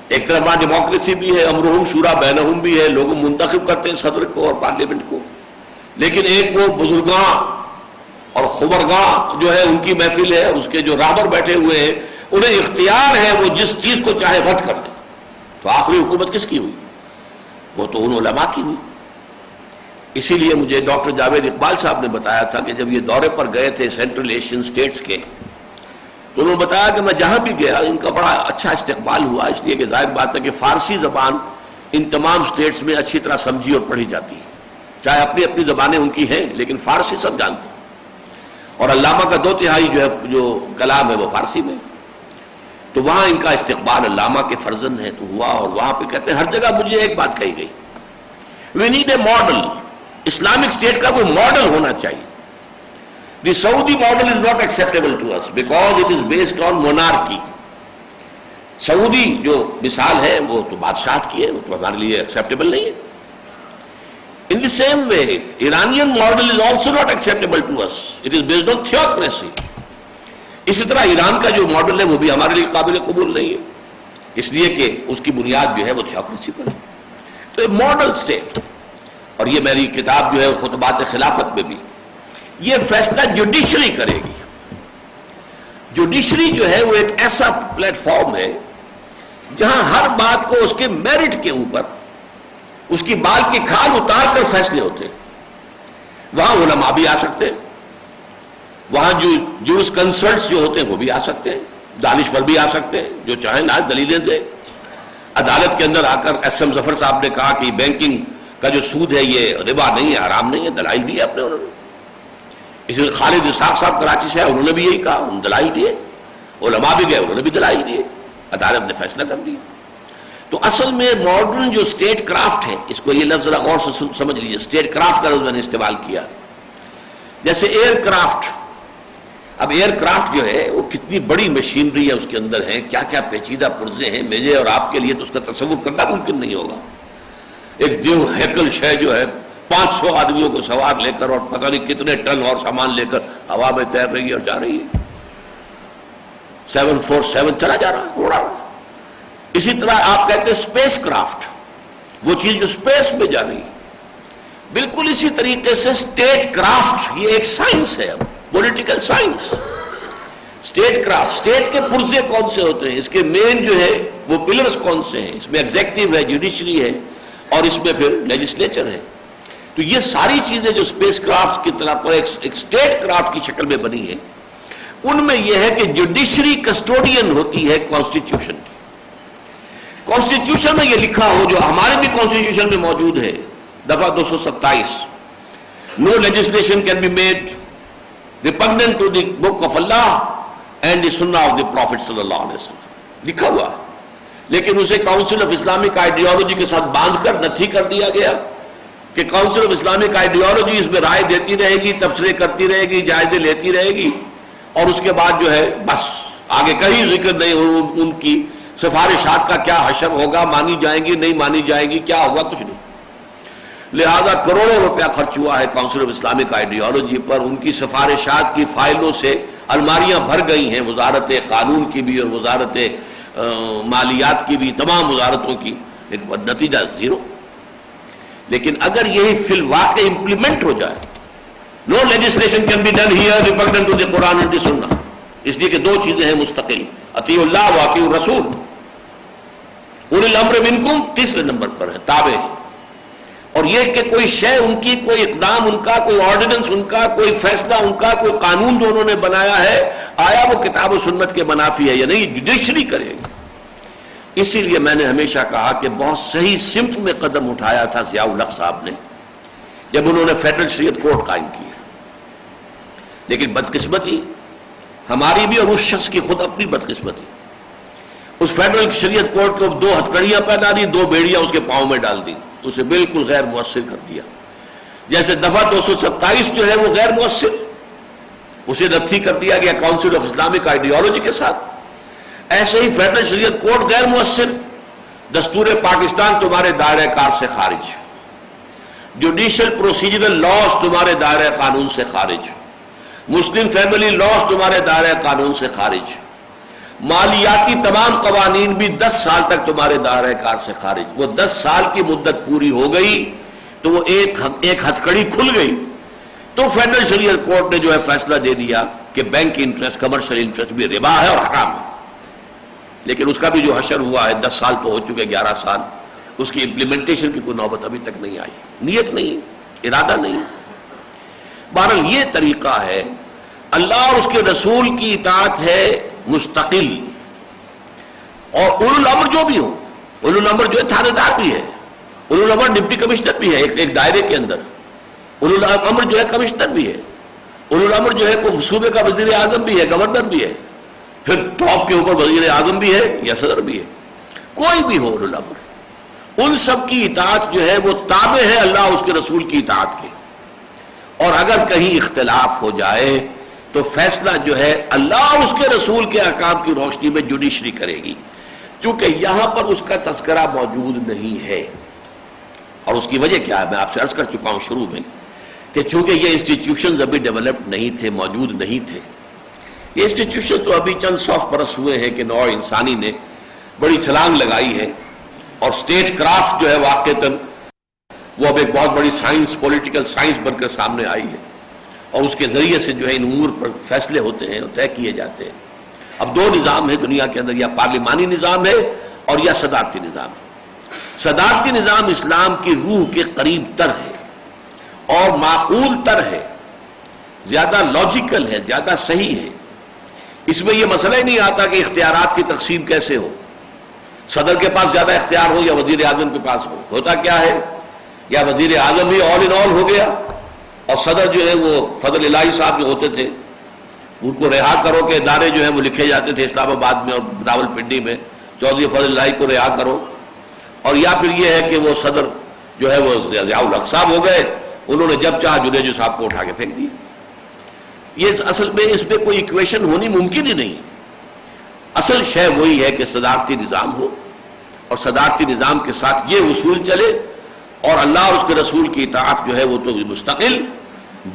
ایک طرف وہاں ڈیموکریسی بھی ہے، امرہم شورا بینہم بھی ہے، لوگ منتخب کرتے ہیں صدر کو اور پارلیمنٹ کو، لیکن ایک وہ بزرگاں اور خبرگاہ جو ہے ان کی محفل ہے، اس کے جو رہبر بیٹھے ہوئے ہیں انہیں اختیار ہے وہ جس چیز کو چاہے رد کر دیں. تو آخری حکومت کس کی ہوئی؟ وہ تو ان علماء کی ہوئی. اسی لیے مجھے ڈاکٹر جاوید اقبال صاحب نے بتایا تھا کہ جب یہ دورے پر گئے تھے سینٹرل ایشین سٹیٹس کے، تو انہوں نے بتایا کہ میں جہاں بھی گیا ان کا بڑا اچھا استقبال ہوا، اس لیے کہ ظاہر بات ہے کہ فارسی زبان ان تمام سٹیٹس میں اچھی طرح سمجھی اور پڑھی جاتی ہے، چاہے اپنی اپنی زبانیں ان کی ہیں لیکن فارسی سب جانتے ہیں، اور علامہ کا 2/3 جو کلام ہے وہ فارسی میں. تو وہاں ان کا استقبال علامہ کے فرزند ہے تو ہوا، اور وہاں پہ کہتے ہیں ہر جگہ مجھے ایک بات کہی گئی، we need a model. Islamic state کا کوئی ماڈل ہونا چاہیے. The Saudi model is not acceptable to us because it is based on monarchy. Saudi جو مثال ہے وہ تو بادشاہت کی ہے، وہ تو ہمارے لیے ایکسیپٹیبل نہیں ہے. In the same way, Iranian model is also not acceptable to us. It is based on theocracy. اسی طرح ایران کا جو ماڈل ہے وہ بھی ہمارے لیے قابل قبول نہیں ہے، اس لیے کہ اس کی بنیاد جو ہے وہ تھیوکریسی پر ہے. تو یہ ماڈل سٹیٹ، اور یہ میری کتاب جو ہے خطبات خلافت میں بھی یہ فیصلہ جوڈیشری کرے گی. جوڈیشری جو ہے وہ ایک ایسا پلیٹ فارم ہے جہاں ہر بات کو اس کے میرٹ کے اوپر اس کی بال کی کھال اتار کر فیصلے ہوتے ہیں. وہاں علماء بھی آ سکتے ہیں، وہاں جو جورس کنسلٹس جو ہوتے ہیں وہ بھی آ سکتے ہیں، دانشور بھی آ سکتے ہیں، جو چاہیں نہ دلیلیں دیں. عدالت کے اندر آ کر ایس ایم ظفر صاحب نے کہا کہ بینکنگ کا جو سود ہے یہ ربا نہیں ہے، حرام نہیں ہے، دلائل دیے اپنے انہوں نے. اسی لیے خالد اسحاق صاحب کراچی سے انہوں نے بھی یہی کہا، انہوں نے دلائل دیے. علماء بھی گئے، انہوں نے بھی دلائل دیے، عدالت نے فیصلہ کر دیا. تو اصل میں ماڈرن جو اسٹیٹ کرافٹ ہے، اس کو یہ لفظ ذرا غور سے سمجھ لیجیے، اسٹیٹ کرافٹ کا لفظ میں نے استعمال کیا. جیسے ایئر کرافٹ، اب ایئر کرافٹ جو ہے وہ کتنی بڑی مشینری ہے اس کے اندر ہے، کیا کیا پیچیدہ پرزے ہیں، میرے اور آپ کے لیے تو اس کا تصور کرنا ممکن نہیں ہوگا. ایک دیو ہیکل شے جو ہے 500 آدمیوں کو سوار لے کر اور پتہ نہیں کتنے ٹن اور سامان لے کر ہوا میں تیر رہی ہے اور جا رہی ہے. 747 چلا جا رہا ہے، اڑا رہا. اسی طرح آپ کہتے ہیں اسپیس کرافٹ، وہ چیز جو اسپیس میں جا رہی ہے. بالکل اسی طریقے سے اسٹیٹ کرافٹ یہ ایک سائنس ہے، اب political science. State craft, state کے پرزے کون سے ہوتے ہیں، اس کے مین جو ہے وہ پلرز کون سے ہیں، اس میں ایگزیکٹو ہے، جوڈیشری ہے، اور اس میں پھر لیجسلیچر ہے. تو یہ ساری چیزیں جو اسپیس کرافٹ کی طرح پر ایک اسٹیٹ کرافٹ کی شکل میں بنی ہے، ان میں یہ ہے کہ جوڈیشری کسٹوڈین ہوتی ہے کانسٹیٹیوشن کی. کانسٹیٹیوشن میں یہ لکھا ہو جو ہمارے بھی کانسٹیٹیوشن میں موجود ہے، دفعہ 227، no legislation can be made repugnant to the book of Allah and the sunnah of the Prophet صلی اللہ علیہ وسلم، لکھا ہوا. لیکن اسے کاؤنسل آف اسلامک آئیڈیالوجی کے ساتھ باندھ کر نتھی کر دیا گیا کہ کاؤنسل آف اسلامک آئیڈیالوجی اس میں رائے دیتی رہے گی، تبصرے کرتی رہے گی، جائزے لیتی رہے گی، اور اس کے بعد جو ہے بس آگے کہیں ذکر نہیں ہو ان کی سفارشات کا کیا حشر ہوگا، مانی جائیں گی نہیں مانی جائیں گی، کیا ہوگا، کچھ نہیں. لہذا کروڑوں روپیہ خرچ ہوا ہے کاؤنسل آف اسلامک آئیڈیالوجی پر. ان کی سفارشات کی فائلوں سے الماریاں بھر گئی ہیں، وزارت قانون کی بھی اور وزارت مالیات کی بھی، تمام وزارتوں کی، لیکن نتیجہ زیرو. لیکن اگر یہی فی الواقع امپلیمنٹ ہو جائے، no legislation can be done here repugnant to the Quran and the Sunnah, اس لیے کہ دو چیزیں ہیں مستقل، اطیعوا اللہ و اطیعوا الرسول. اولی الامر منکم تیسرے نمبر پر ہے، تابع ہیں. اور یہ کہ کوئی شے ان کی، کوئی اقدام ان کا، کوئی آرڈیننس ان کا، کوئی فیصلہ ان کا، کوئی قانون جو انہوں نے بنایا ہے، آیا وہ کتاب و سنت کے منافی ہے یا نہیں، جوڈیشری کرے گی. اسی لیے میں نے ہمیشہ کہا کہ بہت صحیح سمت میں قدم اٹھایا تھا ضیاء الحق صاحب نے جب انہوں نے فیڈرل شریعت کورٹ قائم کی. لیکن بدقسمتی ہماری بھی اور اس شخص کی خود اپنی بدقسمتی، اس فیڈرل شریعت کورٹ کو 2 ہتھکڑیاں پہنا دی، 2 بیڑیاں اس کے پاؤں میں ڈال دی، اسے بالکل غیر مؤثر کر دیا. جیسے دفعہ 227 جو ہے وہ غیر مؤثر، اسے نتھی کر دیا گیا کاؤنسل آف اسلامک آئیڈیالوجی کے ساتھ. ایسے ہی فیڈرل شریعت کورٹ غیر مؤثر، دستور پاکستان تمہارے دائرہ کار سے خارج، جوڈیشل پروسیجرل لاز تمہارے دائرہ قانون سے خارج، مسلم فیملی لاز تمہارے دائرہ قانون سے خارج، مالیاتی تمام قوانین بھی 10 سال تک تمہارے دائرہ کار سے خارج. وہ 10 سال کی مدت پوری ہو گئی تو وہ ایک ہتھکڑی کھل گئی تو فیڈرل شریعت کورٹ نے جو ہے فیصلہ دے دیا کہ بینک کی انٹرسٹ، کمرشل انٹرسٹ بھی ربا ہے اور حرام ہے. لیکن اس کا بھی جو حشر ہوا ہے 10 سال تو ہو چکے، 11 سال، اس کی امپلیمنٹیشن کی کوئی نوبت ابھی تک نہیں آئی، نیت نہیں، ارادہ نہیں. بہرحال یہ طریقہ ہے. اللہ اور اس کے رسول کی اطاعت ہے مستقل، اور اولو الامر جو بھی ہو، اولو الامر جو ہے تھانے دار بھی ہے، اولو الامر ڈپٹی کمشنر بھی ہے ایک دائرے کے اندر، اولو الامر جو ہے کمشنر بھی ہے، اولو الامر جو ہے کوئی صوبے کا وزیر اعظم بھی ہے، گورنر بھی ہے، پھر ٹاپ کے اوپر وزیر اعظم بھی ہے یا صدر بھی ہے، کوئی بھی ہو اولو الامر، ان سب کی اطاعت جو ہے وہ تابع ہے اللہ اور اس کے رسول کی اطاعت کے. اور اگر کہیں اختلاف ہو جائے تو فیصلہ جو ہے اللہ اور اس کے رسول کے احکام کی روشنی میں جوڈیشری کرے گی. کیونکہ یہاں پر اس کا تذکرہ موجود نہیں ہے، اور اس کی وجہ کیا ہے میں آپ سے عرض کر چکا ہوں شروع میں کہ چونکہ یہ انسٹیٹیوشنز ابھی ڈیولپڈ نہیں تھے، موجود نہیں تھے. یہ انسٹیٹیوشن تو ابھی چند 100 برس ہوئے ہیں کہ نوع انسانی نے بڑی چھلانگ لگائی ہے، اور اسٹیٹ کرافٹ جو ہے واقعتاً وہ اب ایک بہت بڑی سائنس، پولیٹیکل سائنس بن کر سامنے آئی ہے، اور اس کے ذریعے سے جو ہے ان امور پر فیصلے ہوتے ہیں اور طے کیے جاتے ہیں. اب 2 نظام ہے دنیا کے اندر، یا پارلیمانی نظام ہے اور یا صدارتی نظام ہے. صدارتی نظام اسلام کی روح کے قریب تر ہے اور معقول تر ہے، زیادہ لاجیکل ہے، زیادہ صحیح ہے. اس میں یہ مسئلہ ہی نہیں آتا کہ اختیارات کی تقسیم کیسے ہو، صدر کے پاس زیادہ اختیار ہو یا وزیر اعظم کے پاس ہو. ہوتا کیا ہے، یا وزیر اعظم بھی آل ان آل ہو گیا، اور صدر جو ہے وہ فضل الہی صاحب جو ہوتے تھے ان کو رہا کرو کے ادارے جو ہیں وہ لکھے جاتے تھے اسلام آباد میں اور راول پنڈی میں، چودھری فضل الہی کو رہا کرو. اور یا پھر یہ ہے کہ وہ صدر جو ہے وہ ضیاء الحق صاحب ہو گئے، انہوں نے جب چاہا جنیجو صاحب کو اٹھا کے پھینک دیا. یہ اصل میں اس میں کوئی ایکویشن ہونی ممکن ہی نہیں. اصل شے وہی ہے کہ صدارتی نظام ہو، اور صدارتی نظام کے ساتھ یہ اصول چلے، اور اللہ اور اس کے رسول کی اطاعت جو ہے وہ تو مستقل،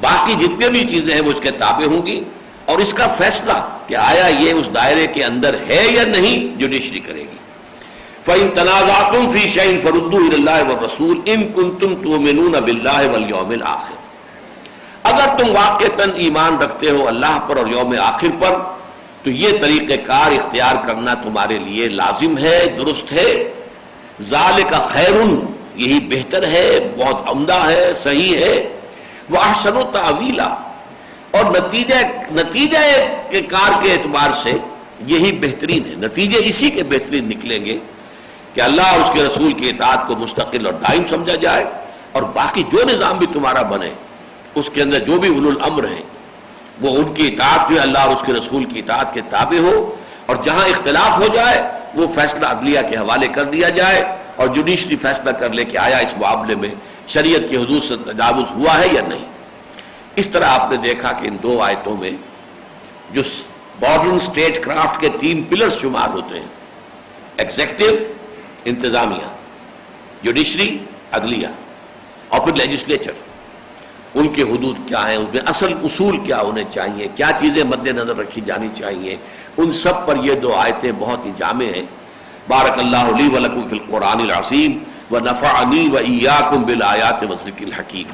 باقی جتنے بھی چیزیں ہیں وہ اس کے تابع ہوں گی، اور اس کا فیصلہ کہ آیا یہ اس دائرے کے اندر ہے یا نہیں جوڈیشری کرے گی. فَإِن تَنَازَعْتُمْ فِي شَيْءٍ فَرُدُّوهُ إِلَى اللَّهِ وَالرَّسُولِ إِن كُنتُمْ تُؤْمِنُونَ بِاللَّهِ وَالْيَوْمِ الْآخِرِ. اگر تم واقعتاً ایمان رکھتے ہو اللہ پر اور یوم آخر پر، تو یہ طریقہ کار اختیار کرنا تمہارے لیے لازم ہے، درست ہے. ذَلِكَ خَيْرٌ، یہی بہتر ہے، بہت عمدہ ہے، صحیح ہے. وَأَحْسَنُ تَأْوِيلًا، اور نتیجہ کے کار کے اعتبار سے یہی بہترین ہے. نتیجے اسی کے بہترین نکلیں گے کہ اللہ اور اس کے رسول کی اطاعت کو مستقل اور دائم سمجھا جائے، اور باقی جو نظام بھی تمہارا بنے اس کے اندر جو بھی اولو الامر ہیں وہ ان کی اطاعت جو ہے اللہ اور اس کے رسول کی اطاعت کے تابع ہو، اور جہاں اختلاف ہو جائے وہ فیصلہ عدلیہ کے حوالے کر دیا جائے، اور جوڈیشری فیصلہ کر لے کہ آیا اس معاملے میں شریعت کی حدود سے تجاوز ہوا ہے یا نہیں. اس طرح آپ نے دیکھا کہ ان 2 آیتوں میں جو ماڈرن اسٹیٹ کرافٹ کے 3 پلرز شمار ہوتے ہیں، ایگزیکٹو، انتظامیہ، جوڈیشری، عدلیہ، اور پھر لیجسلیچر، ان کے حدود کیا ہیں، اس میں اصل اصول کیا ہونے چاہیے، کیا چیزیں مد نظر رکھی جانی چاہیے، ان سب پر یہ 2 آیتیں بہت ہی جامع ہیں. بارک اللہ لی ولکم فی القرآن العظیم ونفعنی وإیاکم بالآیات والذکر الحکیم.